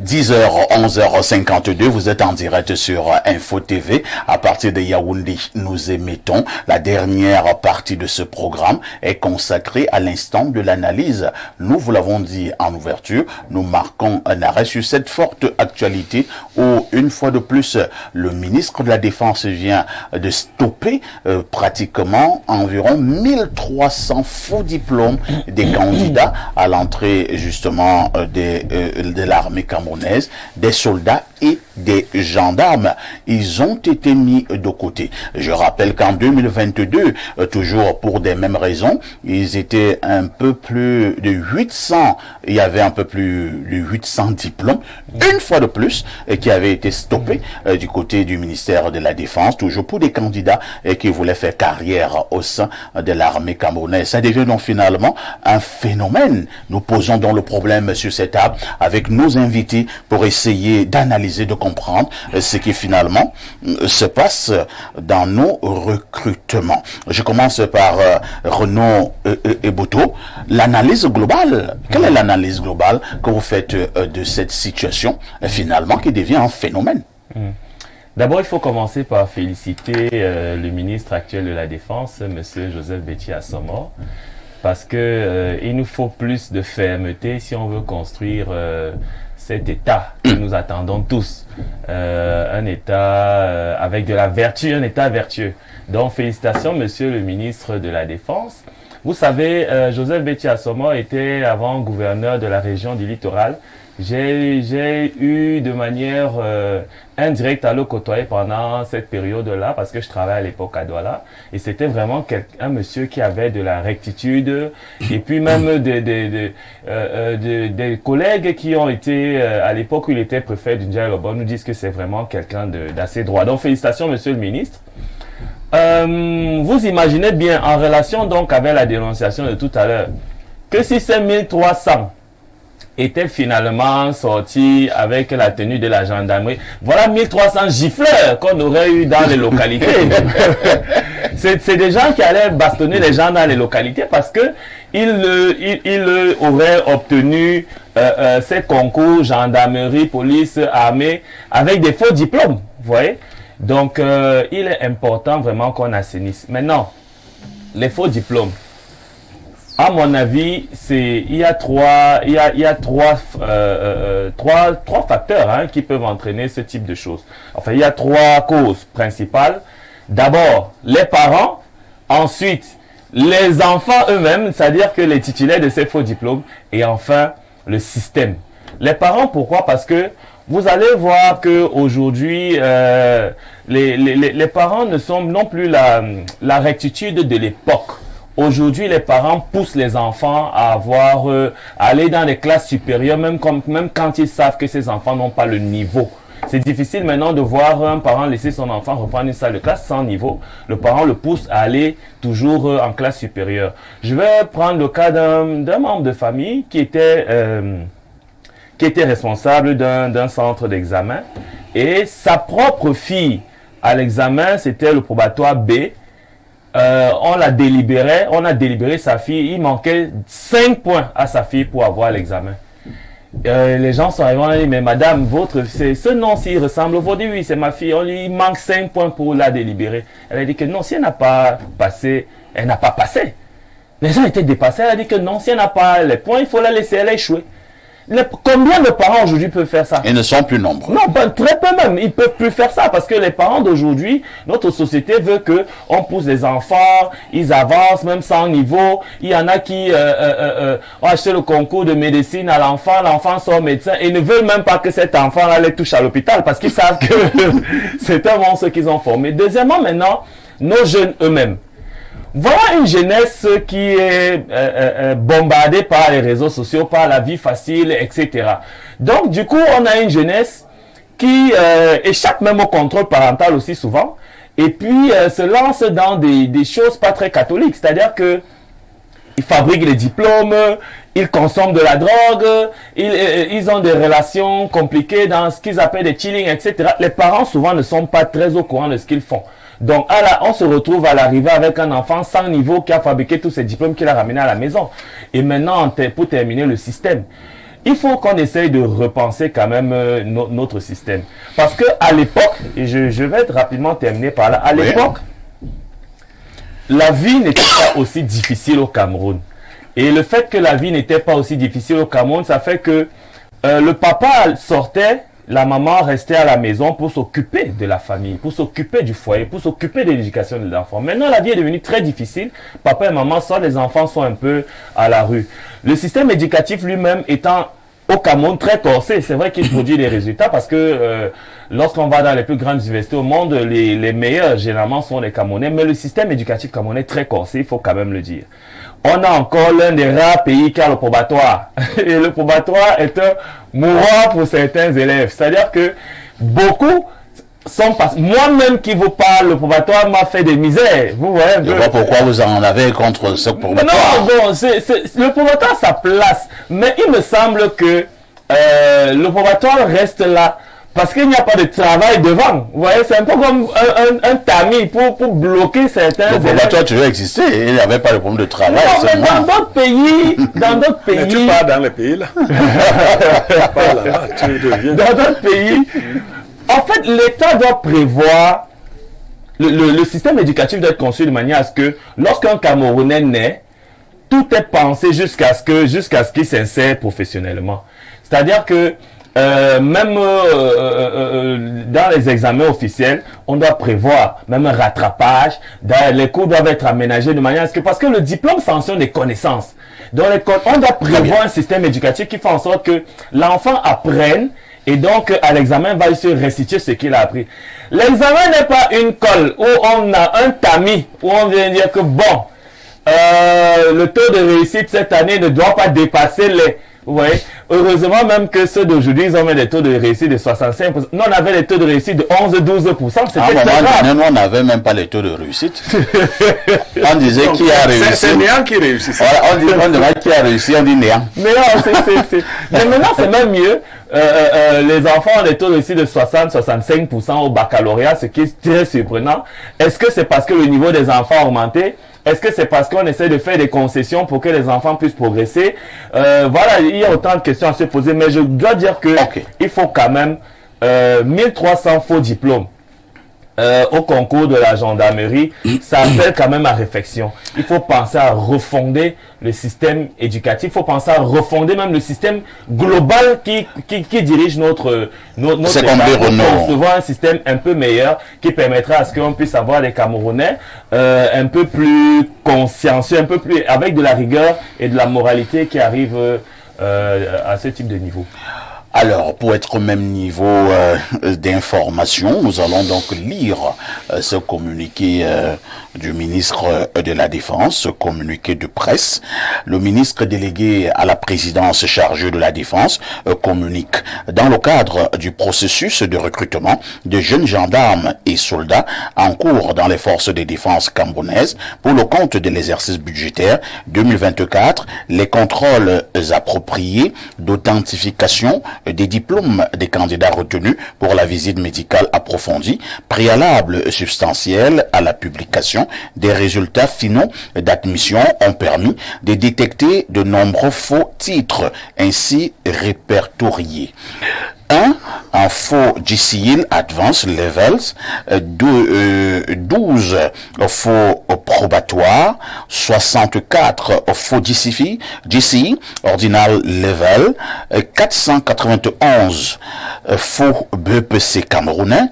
10h, 11h52, vous êtes en direct sur Info TV. À partir de Yaoundé, nous émettons. La dernière partie de ce programme est consacrée à l'instant de l'analyse. Nous, vous l'avons dit en ouverture, nous marquons un arrêt sur cette forte actualité où, une fois de plus, le ministre de la Défense vient de stopper pratiquement environ 1300 faux diplômes des candidats à l'entrée justement de l'armée camerounaise, des soldats et des gendarmes. Ils ont été mis de côté. Je rappelle qu'en 2022, toujours pour des mêmes raisons, ils étaient un peu plus de 800, il y avait un peu plus de 800 diplômes, une fois de plus, qui avaient été stoppés du côté du ministère de la Défense, toujours pour des candidats qui voulaient faire carrière au sein de l'armée camerounaise. Ça devient donc finalement un phénomène. Nous posons donc le problème sur cette table avec nos invités pour essayer d'analyser, de comprendre ce qui finalement se passe dans nos recrutements. Je commence par Renaud Eboto. L'analyse globale, quelle est l'analyse globale que vous faites de cette situation finalement qui devient un phénomène? D'abord, il faut commencer par féliciter le ministre actuel de la Défense, M. Joseph Béti Assomo, parce que il nous faut plus de fermeté si on veut construire cet État que nous attendons tous. Un État avec de la vertu, un État vertueux. Donc, félicitations, Monsieur le ministre de la Défense. Vous savez, Joseph Béti Assomo était avant gouverneur de la région du littoral. J'ai eu de manière indirecte à le côtoyer pendant cette période-là parce que je travaillais à l'époque à Douala et c'était vraiment un monsieur qui avait de la rectitude et puis même des collègues qui ont été à l'époque où il était préfet du Ndjai-Lobon nous disent que c'est vraiment quelqu'un d'assez droit. Donc félicitations Monsieur le ministre. Vous imaginez bien en relation donc avec la dénonciation de tout à l'heure que si ces 1300 était finalement sorti avec la tenue de la gendarmerie. Voilà 1300 gifleurs qu'on aurait eu dans les localités. C'est des gens qui allaient bastonner les gens dans les localités parce que ils auraient obtenu ces concours gendarmerie, police, armée avec des faux diplômes. Vous voyez? Donc, il est important vraiment qu'on assainisse. Maintenant, les faux diplômes. À mon avis, il y a trois facteurs qui peuvent entraîner ce type de choses. Enfin, il y a trois causes principales. D'abord, les parents. Ensuite, les enfants eux-mêmes, c'est-à-dire que les titulaires de ces faux diplômes. Et enfin, le système. Les parents, pourquoi? Parce que vous allez voir que aujourd'hui, les parents ne sont non plus la rectitude de l'époque. Aujourd'hui, les parents poussent les enfants à aller dans les classes supérieures, même quand ils savent que ces enfants n'ont pas le niveau. C'est difficile maintenant de voir un parent laisser son enfant reprendre une salle de classe sans niveau. Le parent le pousse à aller toujours en classe supérieure. Je vais prendre le cas d'un membre de famille qui était responsable d'un centre d'examen et sa propre fille à l'examen, c'était le probatoire B. On a délibéré sa fille, il manquait 5 points à sa fille pour avoir l'examen. Les gens sont arrivés, on a dit, mais madame, ce nom-ci ressemble au vôtre. Oui, c'est ma fille, il manque 5 points pour la délibérer. Elle a dit que non, si elle n'a pas passé, elle n'a pas passé. Les gens étaient dépassés, elle a dit que non, si elle n'a pas les points, il faut la laisser, elle a échoué. Combien de parents aujourd'hui peuvent faire ça? Ils ne sont plus nombreux. Non, très peu même. Ils peuvent plus faire ça parce que les parents d'aujourd'hui, notre société veut que on pousse les enfants, ils avancent même sans niveau. Il y en a qui ont acheté le concours de médecine à l'enfant sort médecin et ne veulent même pas que cet enfant-là les touche à l'hôpital parce qu'ils savent que c'est un monstre qu'ils ont formé. Deuxièmement, maintenant, nos jeunes eux-mêmes. Voilà une jeunesse qui est bombardée par les réseaux sociaux, par la vie facile, etc. Donc, du coup, on a une jeunesse qui échappe même au contrôle parental aussi souvent, et puis se lance dans des choses pas très catholiques, c'est-à-dire que ils fabriquent les diplômes, ils consomment de la drogue, ils ont des relations compliquées dans ce qu'ils appellent des chilling, etc. Les parents souvent ne sont pas très au courant de ce qu'ils font. Donc, on se retrouve à l'arrivée avec un enfant sans niveau qui a fabriqué tous ces diplômes qu'il a ramenés à la maison. Et maintenant, pour terminer le système, il faut qu'on essaye de repenser quand même notre système. Parce que à l'époque, et je vais rapidement terminer par là, à l'époque, la vie n'était pas aussi difficile au Cameroun. Et le fait que la vie n'était pas aussi difficile au Cameroun, ça fait que le papa sortait, la maman restait à la maison pour s'occuper de la famille, pour s'occuper du foyer, pour s'occuper de l'éducation de l'enfant. Maintenant, la vie est devenue très difficile. Papa et maman sortent, les enfants sont un peu à la rue. Le système éducatif lui-même étant au Cameroun très corsé, c'est vrai qu'il produit des résultats parce que lorsqu'on va dans les plus grandes universités au monde, les meilleurs généralement sont les Camerounais, mais le système éducatif camerounais est très corsé, il faut quand même le dire. On a encore l'un des rares pays qui a le probatoire. Et le probatoire est un mourant pour certains élèves. C'est-à-dire que beaucoup sont passés. Moi-même qui vous parle, le probatoire m'a fait des misères. Vous voyez un peu. Je vois pourquoi vous en avez contre ce probatoire. Non, bon, le probatoire a sa place. Mais il me semble que le probatoire reste là. Parce qu'il n'y a pas de travail devant. Vous voyez, c'est un peu comme un tamis pour bloquer certains... Le probatoire a toujours existé. Il n'y avait pas de problème de travail. Non, mais dans d'autres pays... Mais tu pars dans les pays là. Dans d'autres pays... En fait, l'État doit prévoir... Le système éducatif doit être conçu de manière à ce que, lorsqu'un Camerounais naît, tout est pensé jusqu'à ce qu'il s'insère professionnellement. C'est-à-dire que même dans les examens officiels, on doit prévoir même un rattrapage. Les cours doivent être aménagés de manière à ce que, parce que le diplôme sanctionne des connaissances. Donc on doit prévoir un système éducatif qui fait en sorte que l'enfant apprenne et donc à l'examen va se restituer ce qu'il a appris. L'examen n'est pas une colle où on a un tamis, où on vient dire que bon, le taux de réussite cette année ne doit pas dépasser les... Vous voyez, heureusement même que ceux d'aujourd'hui, ils ont mis des taux de réussite de 65%. Nous, on avait des taux de réussite de 11-12%. C'était très grave. Nous, on n'avait même pas les taux de réussite. On disait qui a réussi. C'est Néant qui réussit. Voilà, on disait qui a réussi, on dit Néant. Mais non, mais maintenant, c'est même mieux. Les enfants ont des taux de réussite de 60-65% au baccalauréat, ce qui est très surprenant. Est-ce que c'est parce que le niveau des enfants a augmenté? Est-ce que c'est parce qu'on essaie de faire des concessions pour que les enfants puissent progresser? Voilà, il y a autant de questions à se poser, mais je dois dire que il faut quand même 1300 faux diplômes au concours de la gendarmerie. Ça appelle quand même à réflexion. Il faut penser à refonder le système éducatif. Il faut penser à refonder même le système global qui dirige notre État, pour concevoir un système un peu meilleur qui permettra à ce qu'on puisse avoir des Camerounais un peu plus consciencieux, un peu plus avec de la rigueur et de la moralité qui arrivent à ce type de niveau. Alors, pour être au même niveau d'information, nous allons donc lire ce communiqué du ministre de la Défense, ce communiqué de presse. Le ministre délégué à la présidence chargé de la Défense communique dans le cadre du processus de recrutement de jeunes gendarmes et soldats en cours dans les forces de défense camerounaises pour le compte de l'exercice budgétaire 2024, les contrôles appropriés d'authentification des diplômes des candidats retenus pour la visite médicale approfondie, préalable substantiel à la publication des résultats finaux d'admission ont permis de détecter de nombreux faux titres ainsi répertoriés. 1. En faux GCIL Advanced Levels, 12 faux probatoires, 64 faux GCI Ordinal Level, 491 faux BPC camerounais,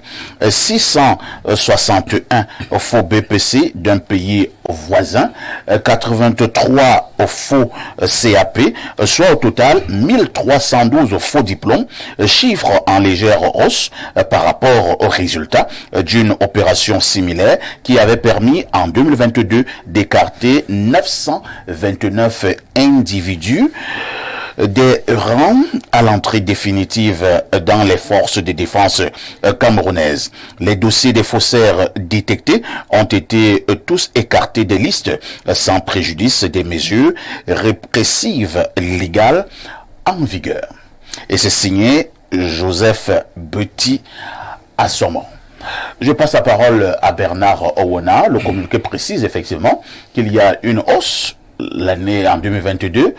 661 faux BPC d'un pays voisin, 83 faux CAP, soit au total 1312 faux diplômes, chiffre en légère hausse par rapport aux résultats d'une opération similaire qui avait permis en 2022 d'écarter 929 individus des rangs à l'entrée définitive dans les forces de défense camerounaises. Les dossiers des faussaires détectés ont été tous écartés des listes sans préjudice des mesures répressives légales en vigueur. Et c'est signé Joseph Petit Assommon. Je passe la parole à Bernard Owona. Le communiqué précise effectivement qu'il y a une hausse l'année en 2022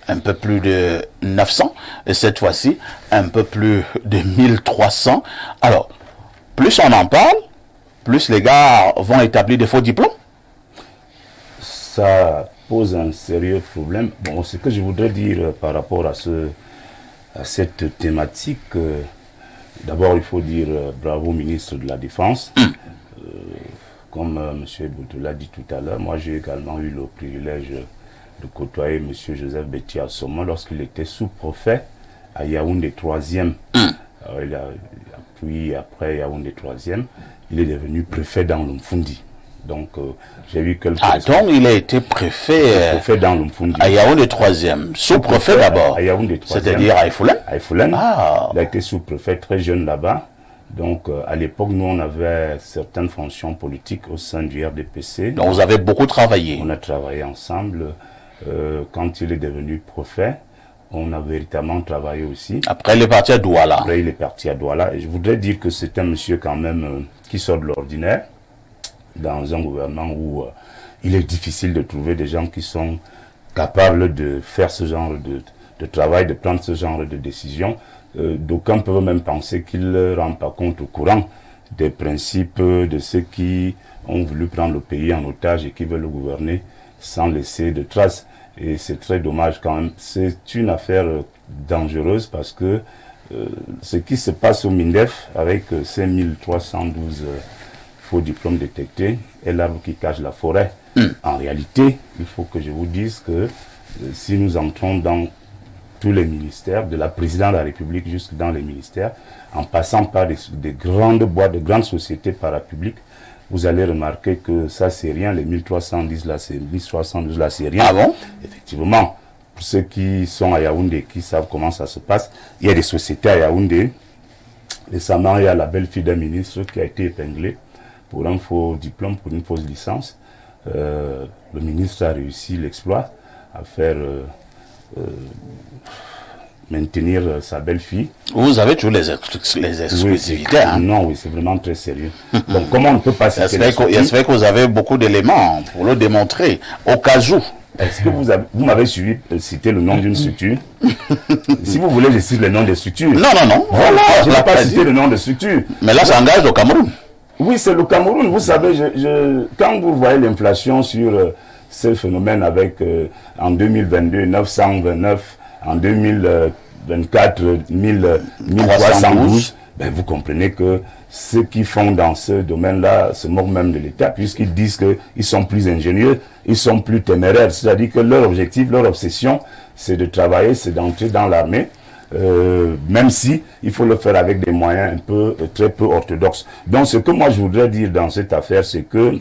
un peu plus de 900, et cette fois-ci, un peu plus de 1300. Alors, plus on en parle, plus les gars vont établir des faux diplômes. Ça pose un sérieux problème. Bon, ce que je voudrais dire par rapport à cette thématique, d'abord il faut dire bravo ministre de la Défense. Comme M. Boutou l'a dit tout à l'heure, moi j'ai également eu le privilège de côtoyer M. Joseph Betty Assoma lorsqu'il était sous-préfet à Yaoundé 3e. Puis après Yaoundé 3e, il est devenu préfet dans l'Umfundi. Donc j'ai vu quelques... Ah, donc il a été préfet dans l'Umfundi. À Yaoundé 3e, sous-préfet d'abord. À Yaoundé 3e. C'est-à-dire à Ifoulen. À Ifoulen. Ah. Il a été sous-préfet très jeune là-bas. Donc, à l'époque, nous, on avait certaines fonctions politiques au sein du RDPC. Donc, vous avez beaucoup travaillé. On a travaillé ensemble. Quand il est devenu préfet, on a véritablement travaillé aussi. Après, il est parti à Douala. Après, il est parti à Douala. Et je voudrais dire que c'est un monsieur quand même qui sort de l'ordinaire dans un gouvernement où il est difficile de trouver des gens qui sont capables de faire ce genre de travail, de prendre ce genre de décision. D'aucuns peuvent même penser qu'il ne rend pas compte au courant des principes de ceux qui ont voulu prendre le pays en otage et qui veulent le gouverner sans laisser de traces. Et c'est très dommage quand même. C'est une affaire dangereuse parce que ce qui se passe au MINDEF avec ces 1312 faux diplômes détectés est l'arbre qui cache la forêt. En réalité, il faut que je vous dise que si nous entrons dans tous les ministères, de la présidente de la République jusque dans les ministères, en passant par des grandes boîtes, de grandes sociétés parapubliques, vous allez remarquer que ça c'est rien, les 1310 là, c'est 1312 là, c'est rien. Ah bon? Effectivement, pour ceux qui sont à Yaoundé, qui savent comment ça se passe, il y a des sociétés à Yaoundé. Récemment, il y a la belle-fille d'un ministre qui a été épinglée pour un faux diplôme, pour une fausse licence. Le ministre a réussi l'exploit à faire... maintenir sa belle-fille. Vous avez toujours les exclusivités. Oui, hein? Non, oui, c'est vraiment très sérieux. Donc, comment on ne peut pas citer j'espère que vous avez beaucoup d'éléments pour le démontrer, au cas où. Est-ce que vous m'avez suivi citer le nom d'une structure? Si vous voulez, je cite le nom des structures. Non. Voilà, je n'ai pas cité le nom de structure. Mais là, ça engage le Cameroun. Oui, c'est le Cameroun. Vous savez, quand vous voyez l'inflation sur... ce phénomène avec en 2022 929, en 2024 1312, ben vous comprenez que ceux qui font dans ce domaine-là se moquent même de l'État puisqu'ils disent qu'ils sont plus ingénieux, ils sont plus téméraires, c'est-à-dire que leur objectif, leur obsession, c'est de travailler, c'est d'entrer dans l'armée, même si il faut le faire avec des moyens très peu orthodoxes. Donc ce que moi je voudrais dire dans cette affaire, c'est que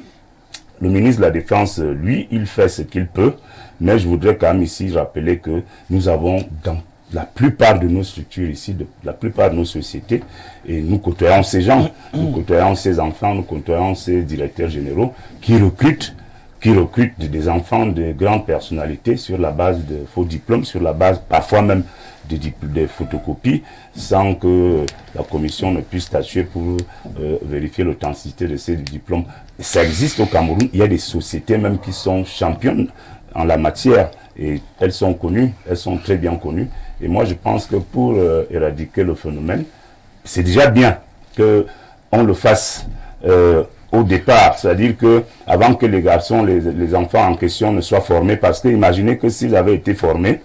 le ministre de la Défense, lui, il fait ce qu'il peut, mais je voudrais quand même ici rappeler que nous avons dans la plupart de nos structures ici, la plupart de nos sociétés, et nous côtoyons ces gens, nous côtoyons ces enfants, nous côtoyons ces directeurs généraux qui recrutent des enfants de grandes personnalités sur la base de faux diplômes, sur la base parfois même des photocopies, sans que la commission ne puisse statuer pour vérifier l'authenticité de ces diplômes. Ça existe au Cameroun, il y a des sociétés même qui sont championnes en la matière, et elles sont connues, elles sont très bien connues. Et moi je pense que pour éradiquer le phénomène, c'est déjà bien qu'on le fasse au départ, c'est-à-dire que avant que les garçons, les enfants en question ne soient formés, parce que imaginez que s'ils avaient été formés,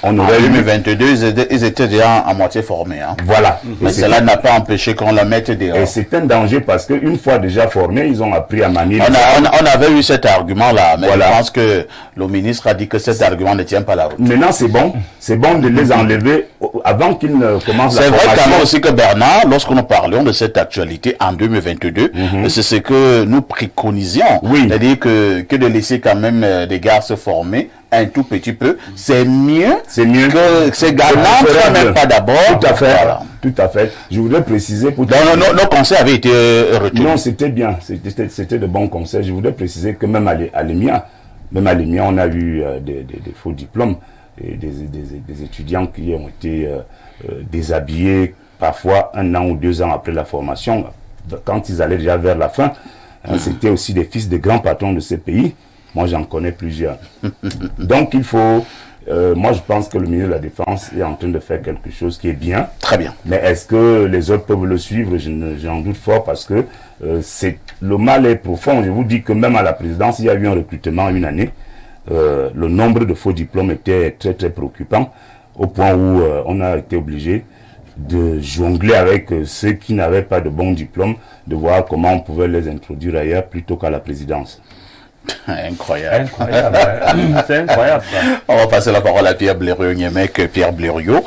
on aurait en 2022, ils étaient déjà à moitié formés. Hein. Voilà. Mais cela n'a pas empêché qu'on la mette dehors. Et c'est un danger parce qu'une fois déjà formés, ils ont appris à manier. On avait eu cet argument-là, mais voilà. Je pense que le ministre a dit que cet argument ne tient pas la route. Maintenant, c'est bon de les enlever avant qu'ils ne commencent la formation. C'est vrai quand même aussi que Bernard, lorsque nous parlions de cette actualité en 2022, c'est ce que nous préconisions. Oui. C'est-à-dire que de laisser quand même des gars se former un tout petit peu, c'est mieux que ces gars n'entrent même pas d'abord. Tout à fait. Voilà. Tout à fait. Je voudrais préciser pour... nos conseils avaient été retenus. Non, c'était bien. C'était de bons conseils. Je voudrais préciser que même à l'EMIA, on a eu des faux diplômes et des étudiants qui ont été déshabillés parfois 1 an ou 2 ans après la formation, quand ils allaient déjà vers la fin. C'était aussi des fils de grands patrons de ces pays. Moi, j'en connais plusieurs. Donc, il faut moi, je pense que le ministre de la Défense est en train de faire quelque chose qui est bien. Très bien. Mais est-ce que les autres peuvent le suivre? J'en doute fort parce que le mal est profond. Je vous dis que même à la présidence, il y a eu un recrutement une année. Le nombre de faux diplômes était très très préoccupant au point où on a été obligé de jongler avec ceux qui n'avaient pas de bons diplômes, de voir comment on pouvait les introduire ailleurs plutôt qu'à la présidence. Incroyable. C'est incroyable ça. On va passer la parole à Pierre Blériot-Niémec. Pierre Blériot,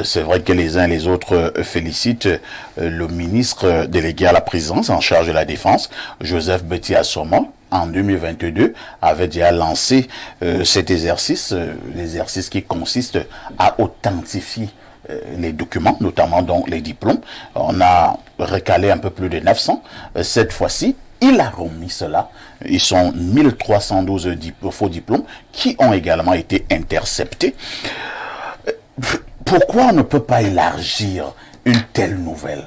c'est vrai que les uns et les autres félicitent le ministre délégué à la présidence en charge de la défense, Joseph Betty-Assoma. En 2022, avait déjà lancé cet exercice, l'exercice qui consiste à authentifier les documents, notamment donc les diplômes. On a recalé un peu plus de 900. Cette fois-ci, il a remis cela. Ils sont 1312 faux diplômes qui ont également été interceptés. Pourquoi on ne peut pas élargir une telle nouvelle?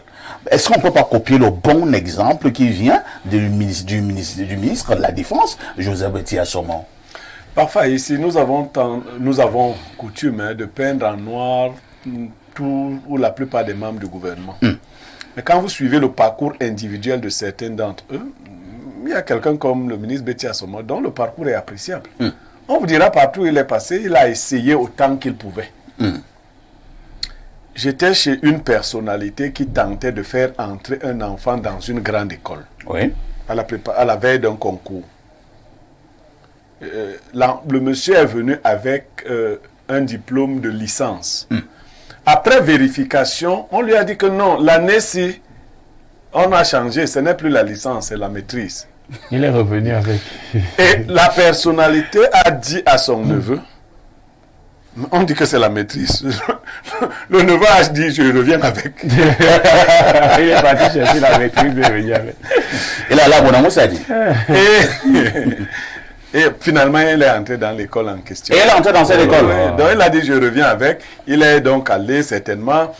Est-ce qu'on ne peut pas copier le bon exemple qui vient du ministre de la Défense, Joseph Betty-Assoma? Parfois, ici, nous avons coutume de peindre en noir tout ou la plupart des membres du gouvernement. Mais quand vous suivez le parcours individuel de certains d'entre eux, il y a quelqu'un comme le ministre Betty-Assoma dont le parcours est appréciable. On vous dira partout où il est passé, il a essayé autant qu'il pouvait. J'étais chez une personnalité qui tentait de faire entrer un enfant dans une grande école. Oui. À la veille d'un concours. Le monsieur est venu avec un diplôme de licence. Après vérification, on lui a dit que non, l'année-ci, on a changé, ce n'est plus la licence, c'est la maîtrise. Il est revenu avec... Et la personnalité a dit à son neveu, on dit que c'est la maîtrise. Le neveu a dit, je reviens avec. Il est parti chercher la maîtrise et revenu avec. Il a là, mon amour, ça dit. Et finalement, il est entré dans l'école en question. Et il est entré dans cette école. Donc, il a dit, je reviens avec. Il est donc allé, certainement.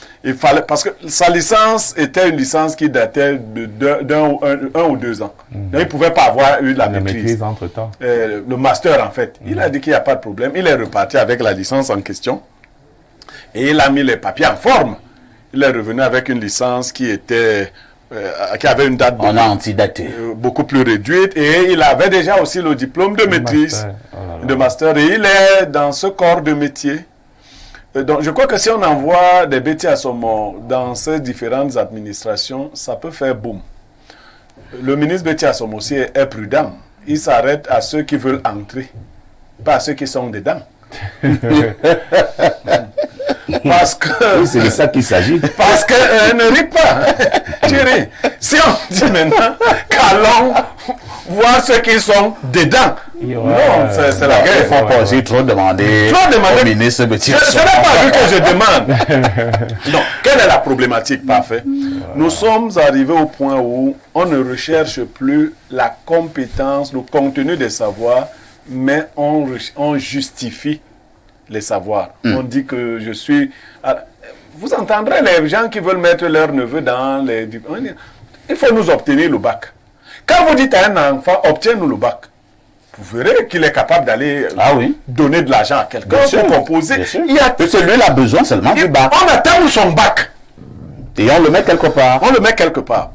Parce que sa licence était une licence qui datait d'un ou 2 ans. Donc, il ne pouvait pas avoir eu la maîtrise entre-temps. Le master, en fait. Il a dit qu'il n'y a pas de problème. Il est reparti avec la licence en question. Et il a mis les papiers en forme. Il est revenu avec une licence qui avait une date beaucoup plus réduite, et il avait déjà aussi le diplôme de maîtrise, de master, et il est dans ce corps de métier. Donc je crois que si on envoie des Betty-Assoma dans ces différentes administrations, ça peut faire boum. Le ministre Betty-Assoma aussi est prudent. Il s'arrête à ceux qui veulent entrer, pas à ceux qui sont dedans. Parce que... Oui, c'est de ça qu'il s'agit. Parce que ne ris pas. Tu ris. Si on dit maintenant qu'allons voir ceux qui sont dedans. Non, c'est la guerre. Il ne faut pas aussi trop demander au ministre Betty-Assoma. Ce n'est pas lui que je demande. Donc, quelle est la problématique? Parfait. Nous sommes arrivés au point où on ne recherche plus la compétence, le contenu des savoirs, mais on justifie les savoirs. On dit que je suis... Vous entendrez les gens qui veulent mettre leur neveu dans les... Il faut nous obtenir le bac. Quand vous dites à un enfant, obtiens-nous le bac, vous verrez qu'il est capable d'aller donner de l'argent à quelqu'un pour composer. Celui-là a besoin seulement du bac. On attend son bac. Et on le met quelque part. On le met quelque part.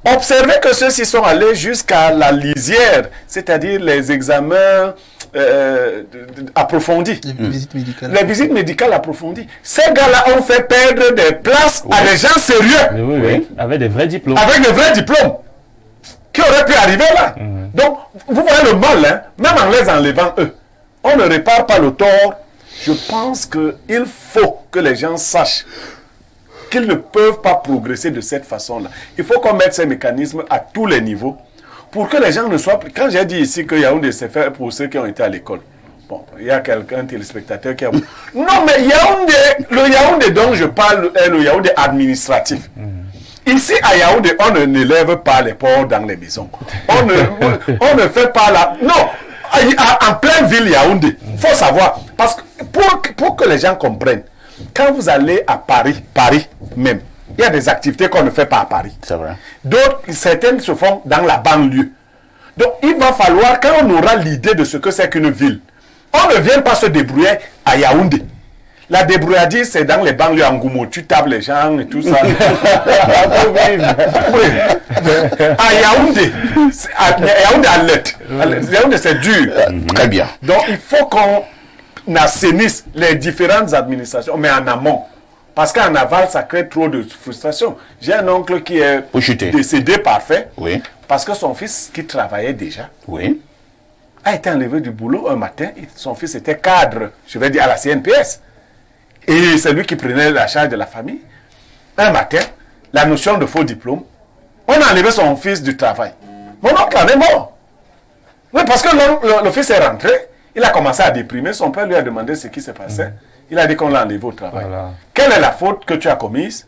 Observez que ceux-ci sont allés jusqu'à la lisière, c'est-à-dire les examens approfondis. Les visites médicales. Les visites médicales approfondies. Ces gars-là ont fait perdre des places à des gens sérieux. Oui. Avec des vrais diplômes. Avec des vrais diplômes. Qui auraient pu arriver là. Donc, vous voyez le mal, hein, même en les enlevant eux. On ne répare pas le tort. Je pense qu'il faut que les gens sachent qu'ils ne peuvent pas progresser de cette façon-là. Il faut qu'on mette ces mécanismes à tous les niveaux pour que les gens ne soient plus... Quand j'ai dit ici que Yaoundé s'est fait pour ceux qui ont été à l'école, bon, il y a quelqu'un, téléspectateur qui a... Non, mais Yaoundé, le Yaoundé dont je parle est le Yaoundé administratif. Ici, à Yaoundé, on n'élève pas les porcs dans les maisons. On ne fait pas la... Non, en pleine ville Yaoundé, il faut savoir. Parce que pour que les gens comprennent, quand vous allez à Paris même, il y a des activités qu'on ne fait pas à Paris. C'est vrai. D'autres, certaines se font dans la banlieue. Donc, il va falloir, quand on aura l'idée de ce que c'est qu'une ville, On ne vient pas se débrouiller à Yaoundé. La débrouillardise, c'est dans les banlieues en Ngoumo. Tu tapes les gens et tout ça. À Yaoundé, Yaoundé à l'aide. Yaoundé, c'est dur. Très bien. Donc, il faut qu'on assainisse les différentes administrations, mais en amont. Parce qu'en aval, ça crée trop de frustration. J'ai un oncle qui est décédé parfait. Oui. Parce que son fils, qui travaillait déjà, a été enlevé du boulot un matin. Son fils était cadre, je vais dire, à la CNPS. Et c'est lui qui prenait la charge de la famille. Un matin, la notion de faux diplôme, on a enlevé son fils du travail. Mon oncle en est mort. Oui, parce que le fils est rentré, il a commencé à déprimer. Son père lui a demandé ce qui s'est passé. Il a dit qu'on l'a enlevé au travail. Voilà. Quelle est la faute que tu as commise?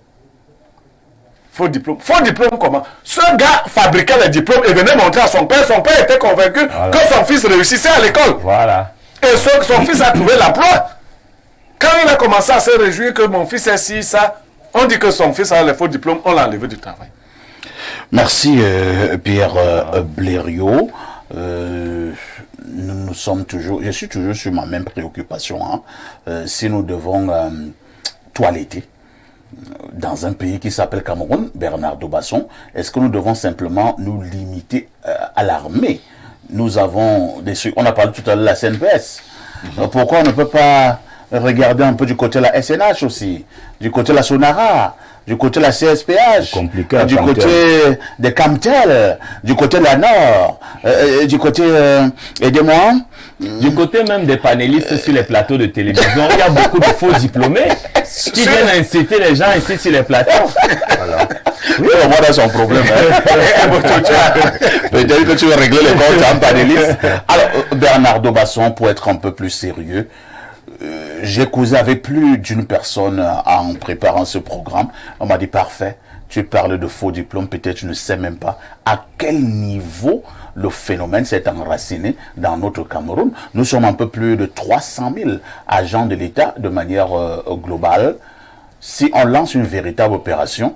Faux diplôme. Faux diplôme comment? Ce gars fabriquait les diplômes et venait montrer à son père. Son père était convaincu que son fils réussissait à l'école. Voilà. Et son fils a trouvé l'emploi. Quand il a commencé à se réjouir que mon fils est ci, ça, on dit que son fils a les faux diplômes, on l'a enlevé du travail. Merci Pierre Blériot. Nous sommes toujours, je suis toujours sur ma même préoccupation. Si nous devons toiletter dans un pays qui s'appelle Cameroun, Bernard Dobasson, est-ce que nous devons simplement nous limiter à l'armée? Nous avons on a parlé tout à l'heure de la CNPS. Pourquoi on ne peut pas regarder un peu du côté de la SNH aussi, du côté de la Sonara, du côté de la CSPH, du côté de Camtel, du côté de la Nord, du côté, aidez-moi, du côté même des panélistes sur les plateaux de télévision, il y a beaucoup de faux diplômés qui viennent inciter les gens ici sur les plateaux. Voilà. Oui, au moins, c'est son problème. Peut-être que tu veux régler les comptes en panéliste. Alors, Bernard Dobasson, pour être un peu plus sérieux, j'ai causé avec plus d'une personne en préparant ce programme. On m'a dit, parfait, tu parles de faux diplômes, peut-être tu ne sais même pas à quel niveau le phénomène s'est enraciné dans notre Cameroun. Nous sommes un peu plus de 300 000 agents de l'État de manière globale. Si on lance une véritable opération,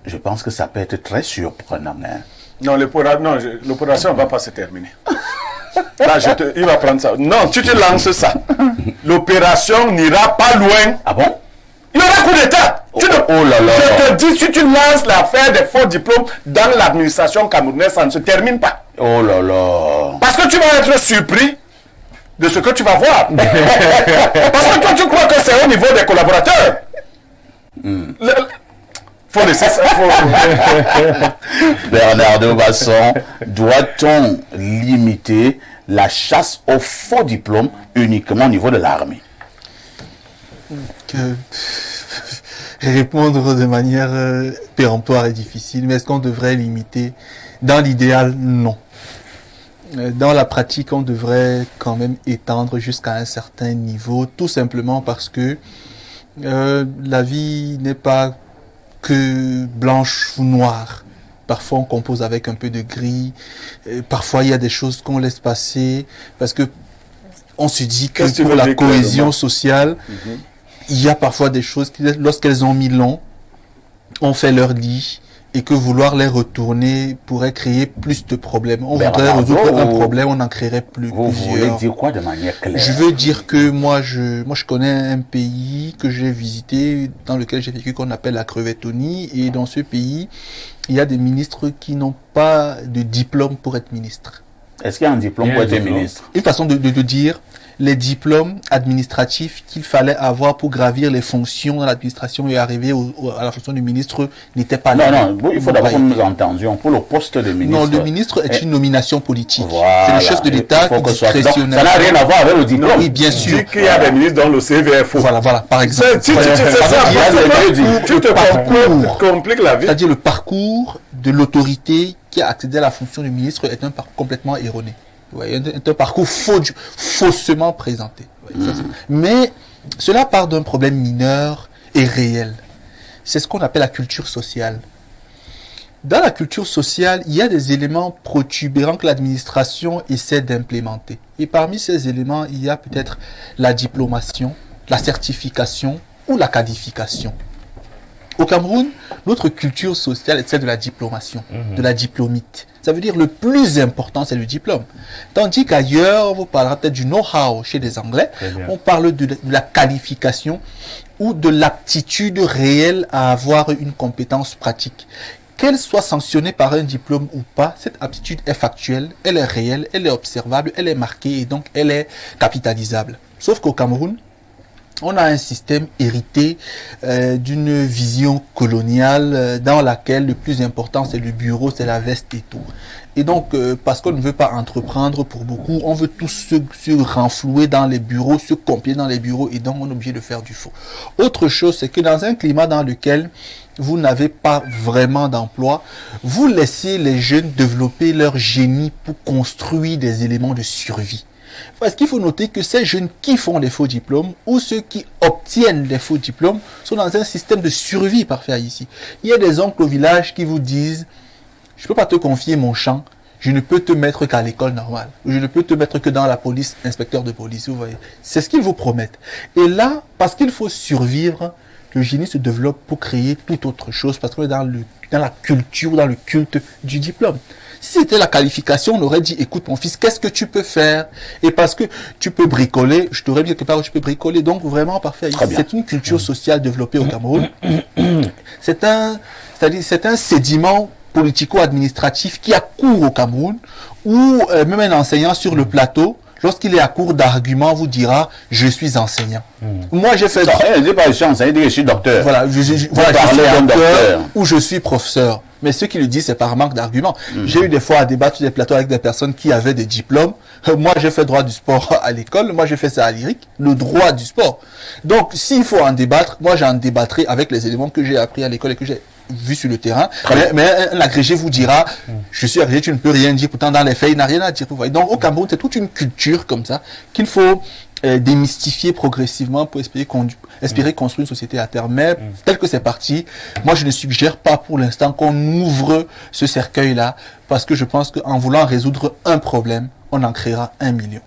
je pense que ça peut être très surprenant. Non, l'opération ne va pas se terminer. Là, il va prendre ça. Non, tu te lances ça. L'opération n'ira pas loin. Ah bon? Il y aura coup d'État. Oh là là. Je te dis, si tu lances l'affaire des faux diplômes dans l'administration camerounaise, ça ne se termine pas. Oh là là. Parce que tu vas être surpris de ce que tu vas voir. Parce que toi, tu crois que c'est au niveau des collaborateurs. Faut laisser ça. Bernard Dobasson, doit-on limiter la chasse aux faux diplômes uniquement au niveau de l'armée? Répondre de manière péremptoire est difficile, mais est-ce qu'on devrait limiter? Dans l'idéal, non. Dans la pratique, on devrait quand même étendre jusqu'à un certain niveau, tout simplement parce que la vie n'est pas que blanche ou noire. Parfois on compose avec un peu de gris, parfois il y a des choses qu'on laisse passer, parce que on se dit que pour la cohésion sociale, il y a parfois des choses qui, lorsqu'elles ont mis long, on fait leur lit, et que vouloir les retourner pourrait créer plus de problèmes. On voudrait résoudre un problème, on en créerait plusieurs. Vous voulez dire quoi de manière claire? Je veux dire que moi je connais un pays que j'ai visité, dans lequel j'ai vécu, qu'on appelle la Crevettonie, et dans ce pays, il y a des ministres qui n'ont pas de diplôme pour être ministre. Est-ce qu'il y a un diplôme pour être ministre? Une façon de dire, les diplômes administratifs qu'il fallait avoir pour gravir les fonctions dans l'administration et arriver à la fonction du ministre n'étaient pas là. Non, il faut d'abord que nous entendions pour le poste de ministre. Non, le ministre est une nomination politique. Voilà. C'est le chef de l'État qui discrétionnaire. Ça n'a rien à voir avec le diplôme. Oui, bien sûr. Dis qu'il y a des ministres dont le CV est faux. Voilà, par exemple. Tu te compliques la vie. C'est-à-dire le parcours de l'autorité qui a accédé à la fonction du ministre est un parcours complètement erroné. Un parcours faussement présenté. Mais cela part d'un problème mineur et réel. C'est ce qu'on appelle la culture sociale. Dans la culture sociale, il y a des éléments protubérants que l'administration essaie d'implémenter. Et parmi ces éléments, il y a peut-être la diplomation, la certification ou la qualification. Au Cameroun, notre culture sociale est celle de la diplomation, de la diplomite. Ça veut dire le plus important, c'est le diplôme. Tandis qu'ailleurs, on vous parlera peut-être du know-how chez les Anglais. On parle de la qualification ou de l'aptitude réelle à avoir une compétence pratique. Qu'elle soit sanctionnée par un diplôme ou pas, cette aptitude est factuelle, elle est réelle, elle est observable, elle est marquée et donc elle est capitalisable. Sauf qu'au Cameroun, on a un système hérité d'une vision coloniale dans laquelle le plus important c'est le bureau, c'est la veste et tout. Et donc, parce qu'on ne veut pas entreprendre pour beaucoup, on veut tous se renflouer dans les bureaux, se compiler dans les bureaux et donc on est obligé de faire du faux. Autre chose, c'est que dans un climat dans lequel vous n'avez pas vraiment d'emploi, vous laissez les jeunes développer leur génie pour construire des éléments de survie. Parce qu'il faut noter que ces jeunes qui font les faux diplômes ou ceux qui obtiennent les faux diplômes sont dans un système de survie parfait ici. Il y a des oncles au village qui vous disent « Je ne peux pas te confier mon champ, je ne peux te mettre qu'à l'école normale. Je ne peux te mettre que dans la police, inspecteur de police. » Vous voyez, c'est ce qu'ils vous promettent. Et là, parce qu'il faut survivre, le génie se développe pour créer toute autre chose parce qu'on est dans la culture, dans le culte du diplôme. Si c'était la qualification, on aurait dit, écoute mon fils, qu'est-ce que tu peux faire? Et parce que tu peux bricoler, je t'aurais dit quelque part où tu peux bricoler. Donc vraiment parfait. C'est une culture sociale développée au Cameroun. C'est un sédiment politico-administratif qui a cours au Cameroun, où même un enseignant sur le plateau, lorsqu'il est à court d'arguments, vous dira « je suis enseignant ». Moi, j'ai fait... Je dis pas je suis enseignant, je suis docteur. Voilà, je suis docteur ou je suis professeur. Mais ceux qui le disent, c'est par manque d'arguments. J'ai eu des fois à débattre sur des plateaux avec des personnes qui avaient des diplômes. Moi, j'ai fait droit du sport à l'école. Moi, j'ai fait ça à l'IRIC, le droit du sport. Donc, s'il faut en débattre, moi, j'en débattrai avec les éléments que j'ai appris à l'école et que j'ai vu sur le terrain. Mais un agrégé vous dira, je suis agrégé, tu ne peux rien dire. Pourtant, dans les faits, il n'a rien à dire. Vous voyez. Donc, au Cameroun, c'est toute une culture comme ça qu'il faut démystifier progressivement pour espérer construire une société à terme. Mais tel que c'est parti, moi je ne suggère pas pour l'instant qu'on ouvre ce cercueil-là parce que je pense qu'en voulant résoudre un problème, on en créera 1 million.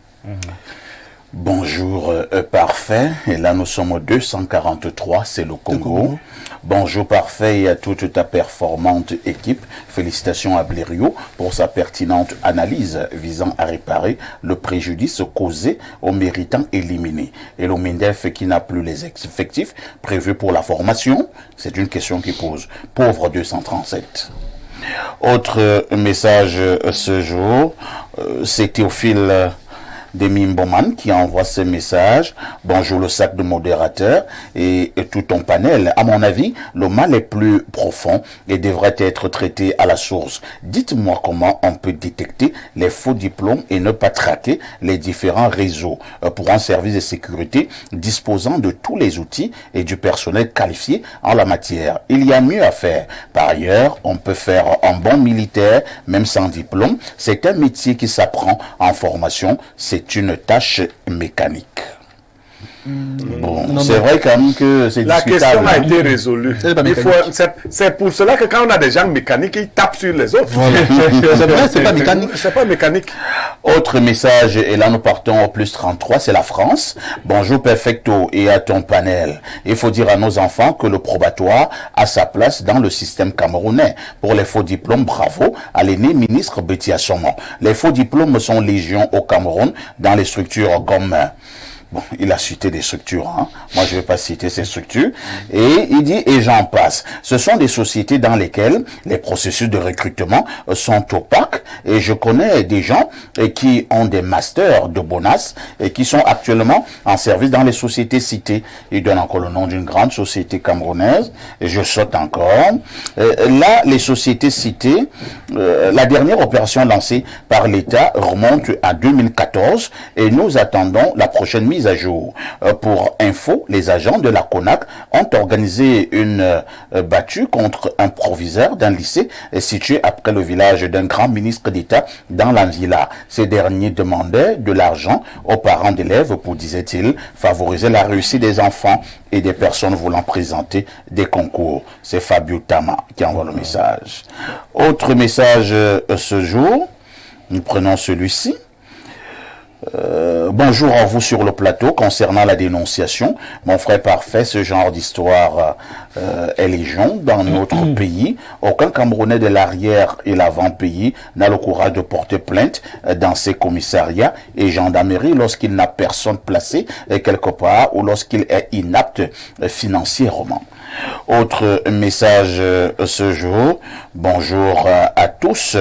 Bonjour, Parfait. Et là, nous sommes au 243, c'est le Congo. Bonjour, Parfait, et à toute ta performante équipe. Félicitations à Blériot pour sa pertinente analyse visant à réparer le préjudice causé aux méritants éliminés. Et le MINDEF qui n'a plus les effectifs prévus pour la formation, c'est une question qui pose. Pauvre 237. Autre message ce jour, c'est Théophile Demimboman qui envoie ce message. Bonjour le sac de modérateur et tout ton panel. À mon avis, le mal est plus profond et devrait être traité à la source. Dites-moi comment on peut détecter les faux diplômes et ne pas traquer les différents réseaux pour un service de sécurité disposant de tous les outils et du personnel qualifié en la matière. Il y a mieux à faire. Par ailleurs, on peut faire un bon militaire même sans diplôme. C'est un métier qui s'apprend en formation. C'est une tâche mécanique. Bon, c'est vrai quand même que c'est la discutable. question a été résolue. C'est pour cela que quand on a des gens mécaniques, ils tapent sur les autres. Voilà. C'est vrai, c'est pas mécanique. C'est pas mécanique. Autre message, et là nous partons au plus 33, c'est la France. Bonjour Perfecto et à ton panel. Il faut dire à nos enfants que le probatoire a sa place dans le système camerounais. Pour les faux diplômes, bravo à l'aîné ministre Betty Assommo. Les faux diplômes sont légion au Cameroun dans les structures comme... Bon, il a cité des structures, hein. Moi je ne vais pas citer ces structures. Et il dit, et j'en passe. Ce sont des sociétés dans lesquelles les processus de recrutement sont opaques. Et je connais des gens qui ont des masters de bonus et qui sont actuellement en service dans les sociétés citées. Il donne encore le nom d'une grande société camerounaise. Et je saute encore. Là, les sociétés citées, la dernière opération lancée par l'État remonte à 2014 et nous attendons la prochaine mise à jour. Pour info, les agents de la CONAC ont organisé une battue contre un proviseur d'un lycée situé après le village d'un grand ministre d'État dans l'Anvila. Ces derniers demandaient de l'argent aux parents d'élèves pour, disait-il, favoriser la réussite des enfants et des personnes voulant présenter des concours. C'est Fabio Tama qui envoie le message. Autre message ce jour, nous prenons celui-ci. Bonjour à vous sur le plateau. Concernant la dénonciation, mon frère parfait, ce genre d'histoire est légion dans notre pays. Aucun Camerounais de l'arrière et l'avant-pays n'a le courage de porter plainte dans ses commissariats et gendarmeries lorsqu'il n'a personne placé quelque part ou lorsqu'il est inapte financièrement. Autre message ce jour. Bonjour à tous.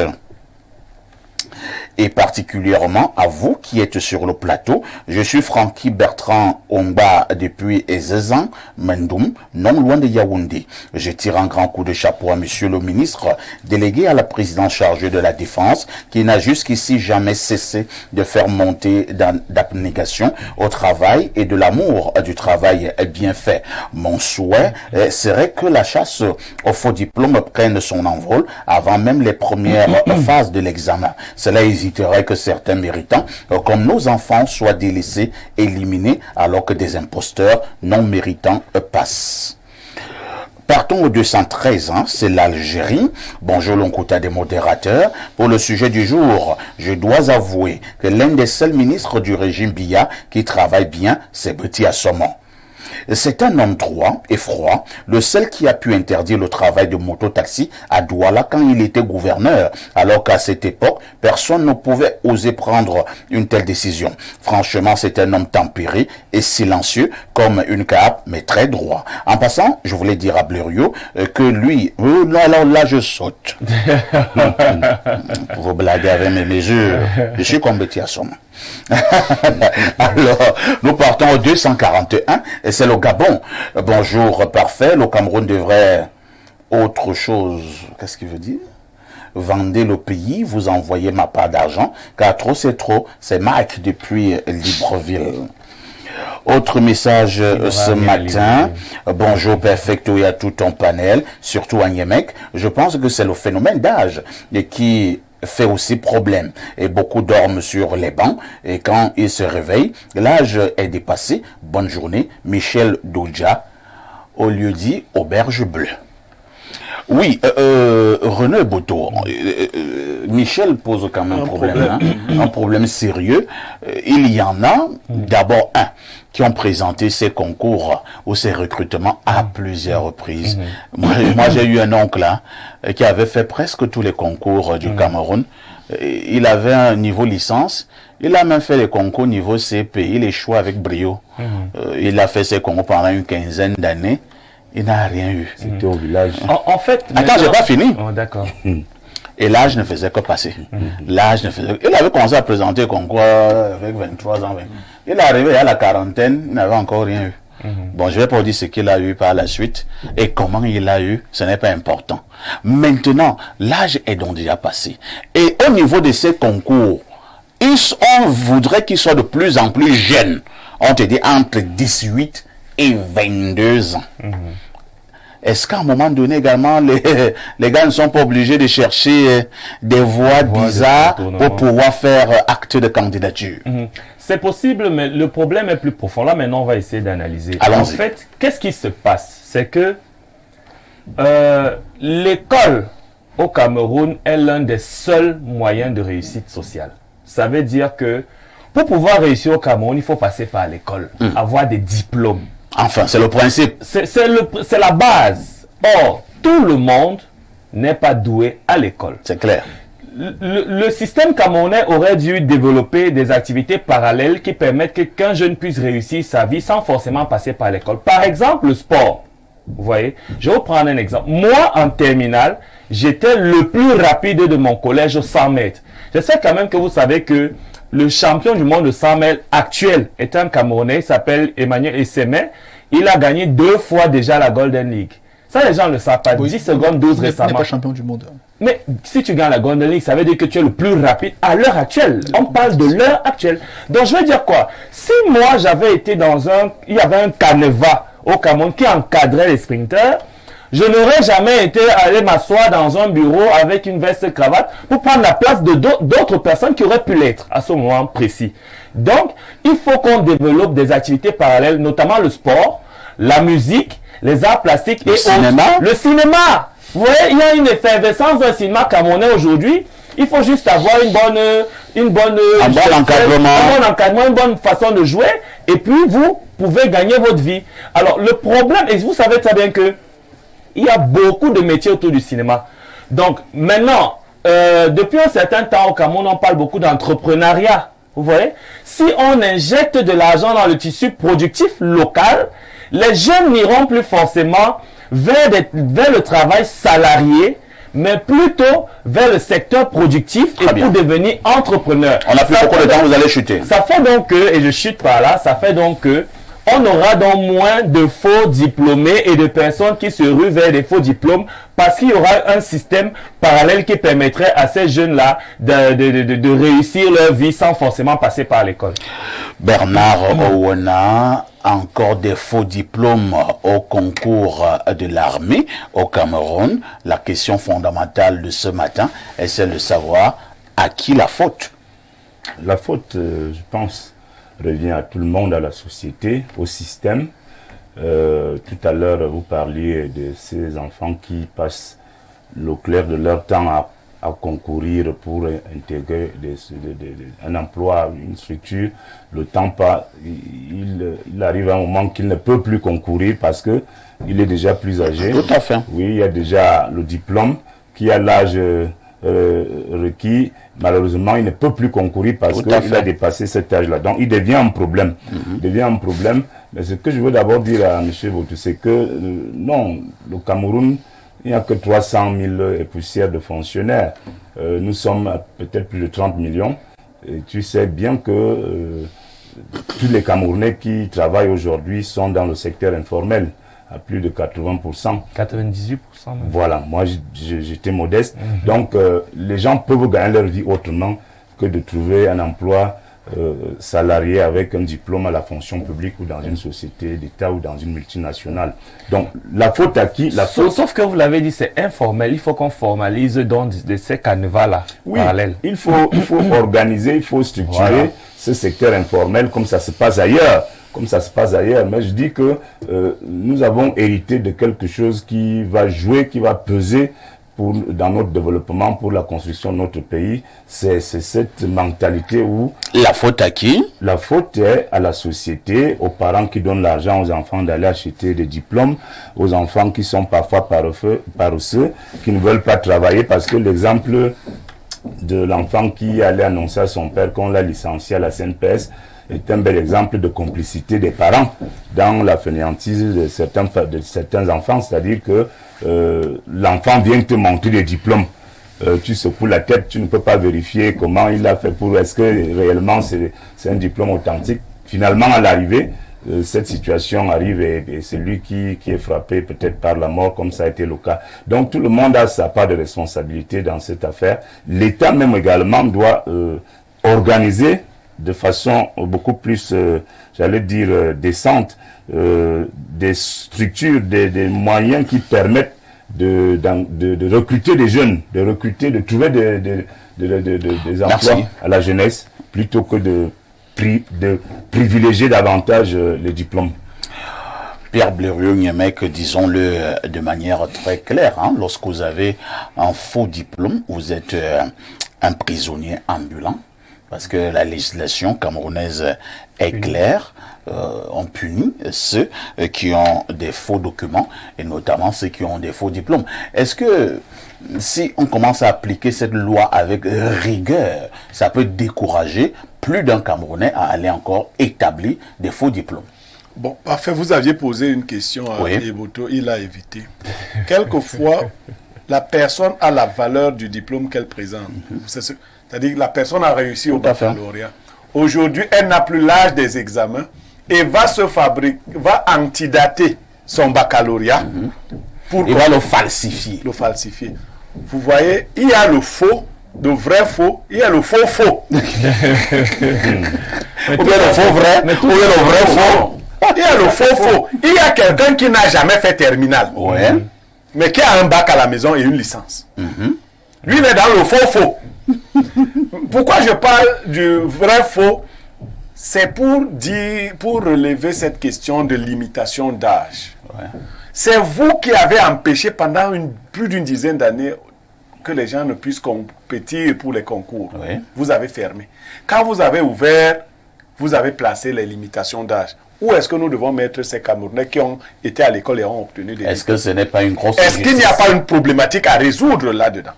Et particulièrement à vous qui êtes sur le plateau. Je suis Francky Bertrand Omba depuis Ezezan, Mendoum, non loin de Yaoundé. Je tire un grand coup de chapeau à monsieur le ministre délégué à la présidence chargée de la défense qui n'a jusqu'ici jamais cessé de faire monter d'abnégation au travail et de l'amour du travail bien fait. Mon souhait serait que la chasse au faux diplôme prenne son envol avant même les premières phases de l'examen. Cela hésiterait que certains méritants, comme nos enfants, soient délaissés, éliminés, alors que des imposteurs non méritants passent. Partons au 213, c'est l'Algérie. Bonjour l'Onkouta des modérateurs. Pour le sujet du jour, je dois avouer que l'un des seuls ministres du régime Biya qui travaille bien, c'est Beti Assomo. C'est un homme droit et froid, le seul qui a pu interdire le travail de moto-taxi à Douala quand il était gouverneur, alors qu'à cette époque, personne ne pouvait oser prendre une telle décision. Franchement, c'est un homme tempéré et silencieux comme une cape, mais très droit. En passant, je voulais dire à Blériot que lui, alors là je saute. Pour vous blaguer avec mes mesures, je suis comme Beti Assomo. Alors, nous partons au 241 et c'est le Gabon. Bonjour, parfait. Le Cameroun devrait autre chose. Qu'est-ce qu'il veut dire? Vendez le pays, vous envoyez ma part d'argent, car trop c'est trop. C'est Mike depuis Libreville. Autre message ce matin. Bonjour Perfecto et à tout ton panel, surtout à Niemek. Je pense que c'est le phénomène d'âge qui fait aussi problème et beaucoup dorment sur les bancs et quand ils se réveillent, l'âge est dépassé. Bonne journée, Michel Doudja, au lieu dit Auberge Bleue. Oui, René Boto, Michel pose quand même un problème, un problème sérieux. Il y en a, d'abord qui ont présenté ces concours ou ces recrutements à plusieurs reprises. Moi j'ai eu un oncle qui avait fait presque tous les concours du Cameroun. Il avait un niveau licence. Il a même fait les concours niveau CP. Il échoue avec brio. Il a fait ses concours pendant une quinzaine d'années. Il n'a rien eu. C'était au village. En fait... Attends, j'ai pas fini. Oh, d'accord. Et l'âge ne faisait que passer. L'âge ne faisait... Il avait commencé à présenter concours avec 23 ans. Il est arrivé à la quarantaine, il n'avait encore rien eu. Bon, je ne vais pas vous dire ce qu'il a eu par la suite et comment il a eu, ce n'est pas important. Maintenant, l'âge est donc déjà passé. Et au niveau de ces concours, on voudrait qu'ils soient de plus en plus jeunes. On te dit entre 18 et 22 ans. Est-ce qu'à un moment donné également, les gars ne sont pas obligés de chercher des voies bizarres pour pouvoir faire acte de candidature? C'est possible, mais le problème est plus profond. Là, maintenant, on va essayer d'analyser. En fait, qu'est-ce qui se passe? C'est que l'école au Cameroun est l'un des seuls moyens de réussite sociale. Ça veut dire que pour pouvoir réussir au Cameroun, il faut passer par l'école, avoir des diplômes. Enfin, c'est le principe. C'est la base. Or, tout le monde n'est pas doué à l'école. C'est clair. Le système camerounais aurait dû développer des activités parallèles qui permettent qu'un jeune puisse réussir sa vie sans forcément passer par l'école. Par exemple, le sport. Vous voyez, je vais vous prendre un exemple. Moi, en terminale, j'étais le plus rapide de mon collège au 100 mètres. Je sais quand même que vous savez que le champion du monde de 100 mètres actuel est un Camerounais, il s'appelle Emmanuel Essemé. Il a gagné 2 fois déjà la Golden League. Ça, les gens ne le savent pas. 10 secondes 12 récemment. Il n'est pas champion du monde. Mais si tu gagnes la Golden League, ça veut dire que tu es le plus rapide à l'heure actuelle. On parle de l'heure actuelle. Donc, je veux dire quoi? Si moi, j'avais été il y avait un canevas au Cameroun qui encadrait les sprinteurs, je n'aurais jamais été allé m'asseoir dans un bureau avec une veste cravate pour prendre la place de d'autres personnes qui auraient pu l'être à ce moment précis. Donc, il faut qu'on développe des activités parallèles, notamment le sport, la musique, les arts plastiques et le cinéma. Vous voyez, il y a une effervescence d'un cinéma camerounais aujourd'hui. Il faut juste avoir une bonne un bon encadrement, une bonne façon de jouer, et puis vous pouvez gagner votre vie. Alors le problème, et vous savez très bien que il y a beaucoup de métiers autour du cinéma. Donc maintenant, depuis un certain temps au Cameroun, on parle beaucoup d'entrepreneuriat. Vous voyez, si on injecte de l'argent dans le tissu productif local, les jeunes n'iront plus forcément vers le travail salarié, mais plutôt vers le secteur productif pour devenir entrepreneur. On n'a plus beaucoup de temps, vous allez chuter. Ça fait donc que, et je chute par là, ça fait donc que on aura donc moins de faux diplômés et de personnes qui se ruent vers des faux diplômes parce qu'il y aura un système parallèle qui permettrait à ces jeunes-là de réussir leur vie sans forcément passer par l'école. Bernard Ouena, encore des faux diplômes au concours de l'armée au Cameroun. La question fondamentale de ce matin est celle de savoir à qui la faute. La faute, je pense, revient à tout le monde, à la société, au système. Tout à l'heure, vous parliez de ces enfants qui passent le clair de leur temps à concourir pour intégrer un emploi, une structure. Le temps passe, il arrive un moment qu'il ne peut plus concourir parce que il est déjà plus âgé. Tout à fait. Oui, il y a déjà le diplôme qui a l'âge requis. Malheureusement, il ne peut plus concourir parce qu'il a dépassé cet âge-là. Donc, il devient un problème. Il devient un problème. Mais ce que je veux d'abord dire à M. Vautou, c'est que non, le Cameroun, il n'y a que 300 000 et poussières de fonctionnaires. Nous sommes à peut-être plus de 30 millions. Et tu sais bien que tous les Camerounais qui travaillent aujourd'hui sont dans le secteur informel, à plus de 80%. 98%. Même. Voilà, moi j'étais modeste. Donc les gens peuvent gagner leur vie autrement que de trouver un emploi salarié avec un diplôme à la fonction publique ou dans une société d'État ou dans une multinationale. Donc la faute à qui? Sauf que vous l'avez dit, c'est informel. Il faut qu'on formalise donc de ces canevas-là parallèles. Il faut organiser, il faut structurer ce secteur informel comme ça se passe ailleurs. Mais je dis que nous avons hérité de quelque chose qui va jouer, qui va peser dans notre développement, pour la construction de notre pays. C'est cette mentalité où... La faute à qui? La faute est à la société, aux parents qui donnent l'argent aux enfants d'aller acheter des diplômes, aux enfants qui sont parfois paresseux, qui ne veulent pas travailler, parce que l'exemple de l'enfant qui allait annoncer à son père qu'on l'a licencié à la CNPS est un bel exemple de complicité des parents dans la fainéantise de certains enfants, c'est-à-dire que l'enfant vient te montrer des diplômes. Tu secoues la tête, tu ne peux pas vérifier comment il a fait est-ce que réellement c'est un diplôme authentique. Finalement, à l'arrivée, cette situation arrive et c'est lui qui est frappé peut-être par la mort, comme ça a été le cas. Donc tout le monde a sa part de responsabilité dans cette affaire. L'État même également doit organiser de façon beaucoup plus, j'allais dire, décente, des structures, des moyens qui permettent de recruter des jeunes, de trouver des emplois à la jeunesse, plutôt que de privilégier davantage les diplômes. Pierre Blériot-Niemek, disons-le de manière très claire, lorsque vous avez un faux diplôme, vous êtes un prisonnier ambulant. Parce que la législation camerounaise est claire, on punit ceux qui ont des faux documents et notamment ceux qui ont des faux diplômes. Est-ce que si on commence à appliquer cette loi avec rigueur, ça peut décourager plus d'un Camerounais à aller encore établir des faux diplômes? Bon, parfait, vous aviez posé une question à Eboto, il a évité. Quelquefois, la personne a la valeur du diplôme qu'elle présente. C'est-à-dire que la personne a réussi au baccalauréat. Aujourd'hui, elle n'a plus l'âge des examens et va antidater son baccalauréat pour va le falsifier. Vous voyez, il y a le faux, le vrai faux, il y a le faux faux. Ou bien le faux vrai, ou bien le vrai faux. Il y a le faux faux. Il y a quelqu'un qui n'a jamais fait terminale, mais qui a un bac à la maison et une licence. Lui, il est dans le faux faux. Pourquoi je parle du vrai faux? C'est pour relever cette question de limitation d'âge. C'est vous qui avez empêché pendant plus d'une dizaine d'années que les gens ne puissent compétir pour les concours. Oui. Vous avez fermé. Quand vous avez ouvert, vous avez placé les limitations d'âge. Où est-ce que nous devons mettre ces Camerounais qui ont été à l'école et ont obtenu des Est-ce que ce n'est pas une grosse... Est-ce qu'il n'y a pas une problématique à résoudre là-dedans?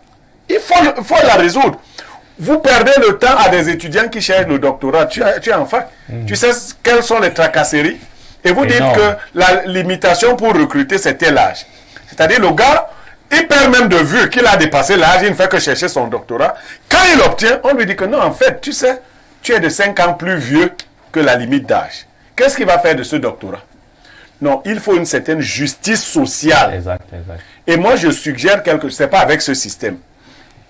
Il faut la résoudre. Vous perdez le temps à des étudiants qui cherchent le doctorat. Tu es en fac. Tu sais quelles sont les tracasseries? Et vous dites que la limitation pour recruter, c'était l'âge. C'est-à-dire le gars, il perd même de vue qu'il a dépassé l'âge, il ne fait que chercher son doctorat. Quand il obtient, on lui dit que non, en fait, tu sais, tu es de 5 ans plus vieux que la limite d'âge. Qu'est-ce qu'il va faire de ce doctorat? Non, il faut une certaine justice sociale. Exact. Et moi, je suggère quelque chose, ce n'est pas avec ce système.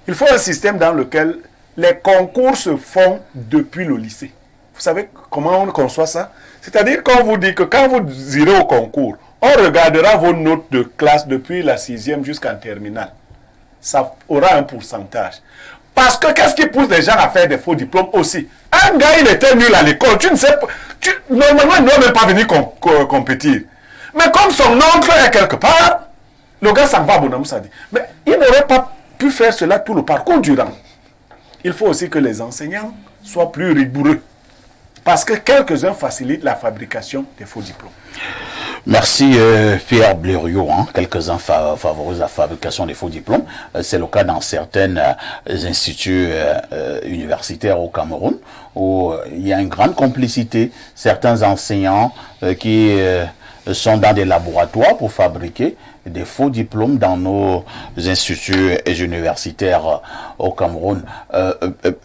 Il faut un système dans lequel les concours se font depuis le lycée. Vous savez comment on conçoit ça? C'est-à-dire qu'on vous dit que quand vous irez au concours, on regardera vos notes de classe depuis la 6e jusqu'en terminale. Ça aura un pourcentage. Parce que qu'est-ce qui pousse les gens à faire des faux diplômes aussi? Un gars, il était nul à l'école. Tu ne sais pas. Normalement, il ne doit même pas venir compétir. Mais comme son oncle est quelque part, le gars s'en va, Bonhomme, ça dit. Mais il n'aurait pas pu faire cela tout le parcours durant. Il faut aussi que les enseignants soient plus rigoureux. Parce que quelques-uns facilitent la fabrication des faux diplômes. Merci Pierre Blériot. Quelques-uns favorisent la fabrication des faux diplômes. C'est le cas dans certains instituts universitaires au Cameroun où il y a une grande complicité. Certains enseignants qui sont dans des laboratoires pour fabriquer des faux diplômes dans nos instituts universitaires au Cameroun.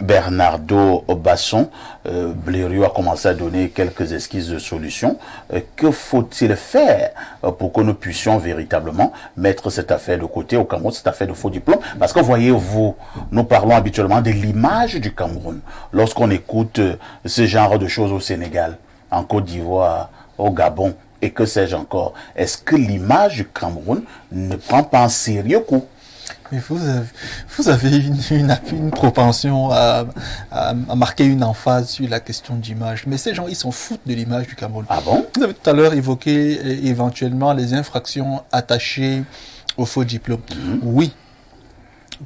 Bernardo Basson, Blériot a commencé à donner quelques esquisses de solutions. Que faut-il faire pour que nous puissions véritablement mettre cette affaire de côté au Cameroun, cette affaire de faux diplômes? Parce que voyez-vous, nous parlons habituellement de l'image du Cameroun. Lorsqu'on écoute ce genre de choses au Sénégal, en Côte d'Ivoire, au Gabon, et que sais-je encore, est-ce que l'image du Cameroun ne prend pas un sérieux coup? Mais vous avez une propension à marquer une emphase sur la question d'image. Mais ces gens, ils s'en foutent de l'image du Cameroun. Ah bon? Vous avez tout à l'heure évoqué éventuellement les infractions attachées aux faux diplômes. Oui.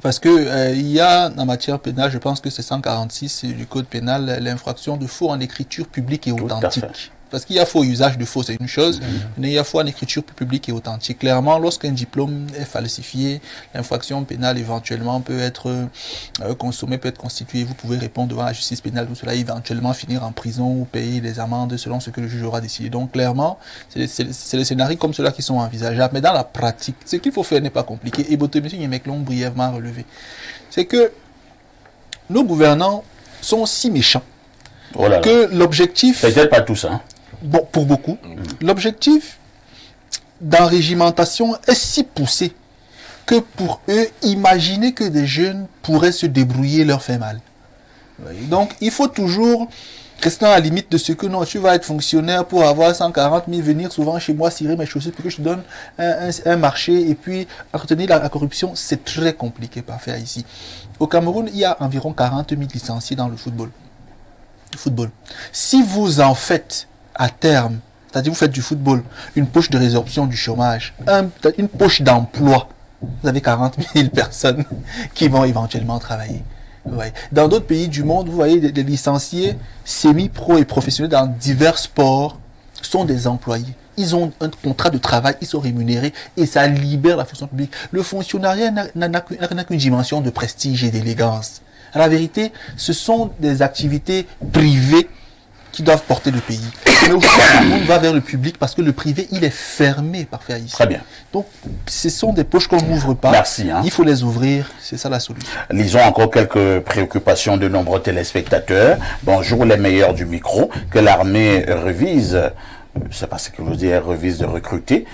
Parce que il y a en matière pénale, je pense que c'est 146 du code pénal, l'infraction de faux en écriture publique et authentique. Parce qu'il y a faux usage de faux, c'est une chose, mais il y a faux en écriture publique et authentique. Clairement, lorsqu'un diplôme est falsifié, l'infraction pénale éventuellement peut être consommée, peut être constituée. Vous pouvez répondre devant la justice pénale, tout cela, éventuellement finir en prison ou payer les amendes selon ce que le juge aura décidé. Donc clairement, c'est les scénarios comme ceux-là qui sont envisageables. Mais dans la pratique, ce qu'il faut faire n'est pas compliqué. Et M. Yemek l'ont brièvement relevé. C'est que nos gouvernants sont si méchants que l'objectif... Peut-être pas tous, hein. Bon, pour beaucoup. L'objectif d'enrégimentation est si poussé que pour eux, imaginer que des jeunes pourraient se débrouiller leur fait mal. Donc, il faut toujours rester à la limite de ce que non, tu vas être fonctionnaire pour avoir 140 000, venir souvent chez moi cirer mes chaussures pour que je te donne un marché et puis entretenir la corruption, c'est très compliqué à faire ici. Au Cameroun, il y a environ 40 000 licenciés dans le football. Si vous en faites à terme, c'est-à-dire vous faites du football, une poche de résorption du chômage, une poche d'emploi, vous avez 40 000 personnes qui vont éventuellement travailler. Ouais. Dans d'autres pays du monde, vous voyez des licenciés semi-pro et professionnels dans divers sports sont des employés. Ils ont un contrat de travail, ils sont rémunérés et ça libère la fonction publique. Le fonctionnariat n'a qu'une dimension de prestige et d'élégance. À la vérité, ce sont des activités privées qui doivent porter le pays. Mais aujourd'hui, tout le monde va vers le public parce que le privé, il est fermé par faire ici. Très bien. Donc, ce sont des poches qu'on n'ouvre pas. Merci. Il faut les ouvrir. C'est ça la solution. Lisons encore quelques préoccupations de nombreux téléspectateurs. Bonjour les meilleurs du micro. Que l'armée révise, je ne sais pas ce que veut dire, révise de recruter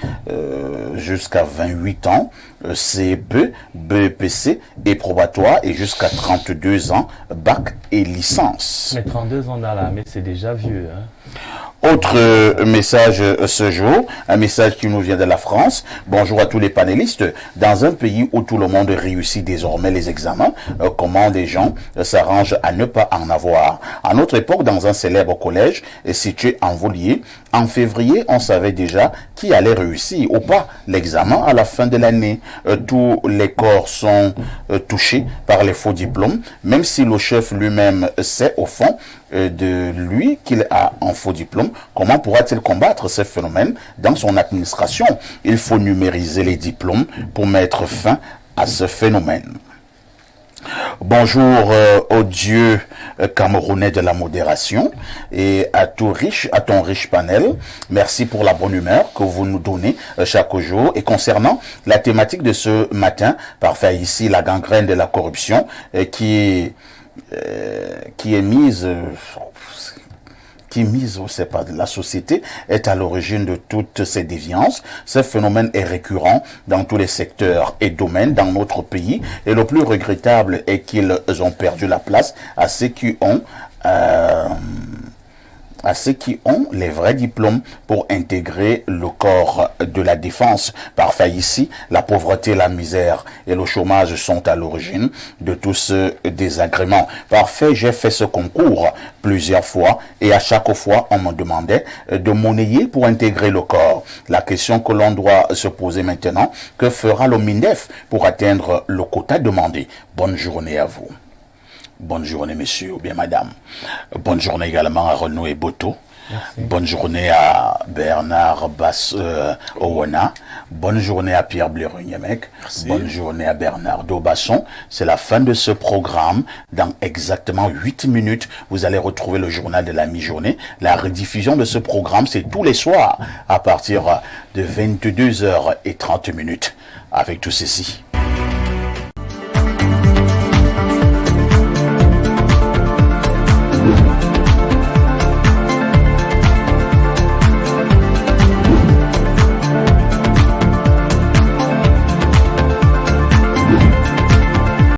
jusqu'à 28 ans, CEP, BEPC et probatoire et jusqu'à 32 ans, bac et licence. Mais 32 ans dans l'armée, c'est déjà vieux. Hein? Autre message ce jour, un message qui nous vient de la France. Bonjour à tous les panélistes. Dans un pays où tout le monde réussit désormais les examens, comment les gens s'arrangent à ne pas en avoir? À notre époque, dans un célèbre collège situé en Volier, en février, on savait déjà qui allait réussir ou pas l'examen à la fin de l'année. Tous les corps sont touchés par les faux diplômes, même si le chef lui-même sait au fond de lui qu'il a un faux diplôme. Comment pourra-t-il combattre ce phénomène dans son administration? Il faut numériser les diplômes pour mettre fin à ce phénomène. Bonjour au Dieu camerounais de la modération et à ton riche panel. Merci pour la bonne humeur que vous nous donnez chaque jour. Et concernant la thématique de ce matin, parfait ici, la gangrène de la corruption qui est mise... on sait pas, la société est à l'origine de toutes ces déviances. Ce phénomène est récurrent dans tous les secteurs et domaines dans notre pays. Et le plus regrettable est qu'ils ont perdu la place à ceux qui ont les vrais diplômes pour intégrer le corps de la défense. Parfait ici, la pauvreté, la misère et le chômage sont à l'origine de tous ce désagréments. Parfait, j'ai fait ce concours plusieurs fois et à chaque fois on me demandait de monnayer pour intégrer le corps. La question que l'on doit se poser maintenant, que fera le MINDEF pour atteindre le quota demandé? Bonne journée à vous. Bonne journée, monsieur ou bien madame. Bonne journée également à Renaud et Boto. Merci. Bonne journée à Bernard Owona. Bonne journée à Pierre Blérugnamek. Bonne journée à Bernard Dobasson. C'est la fin de ce programme. Dans exactement 8 minutes, vous allez retrouver le journal de la mi-journée. La rediffusion de ce programme, c'est tous les soirs à partir de 22h30. Avec tout ceci.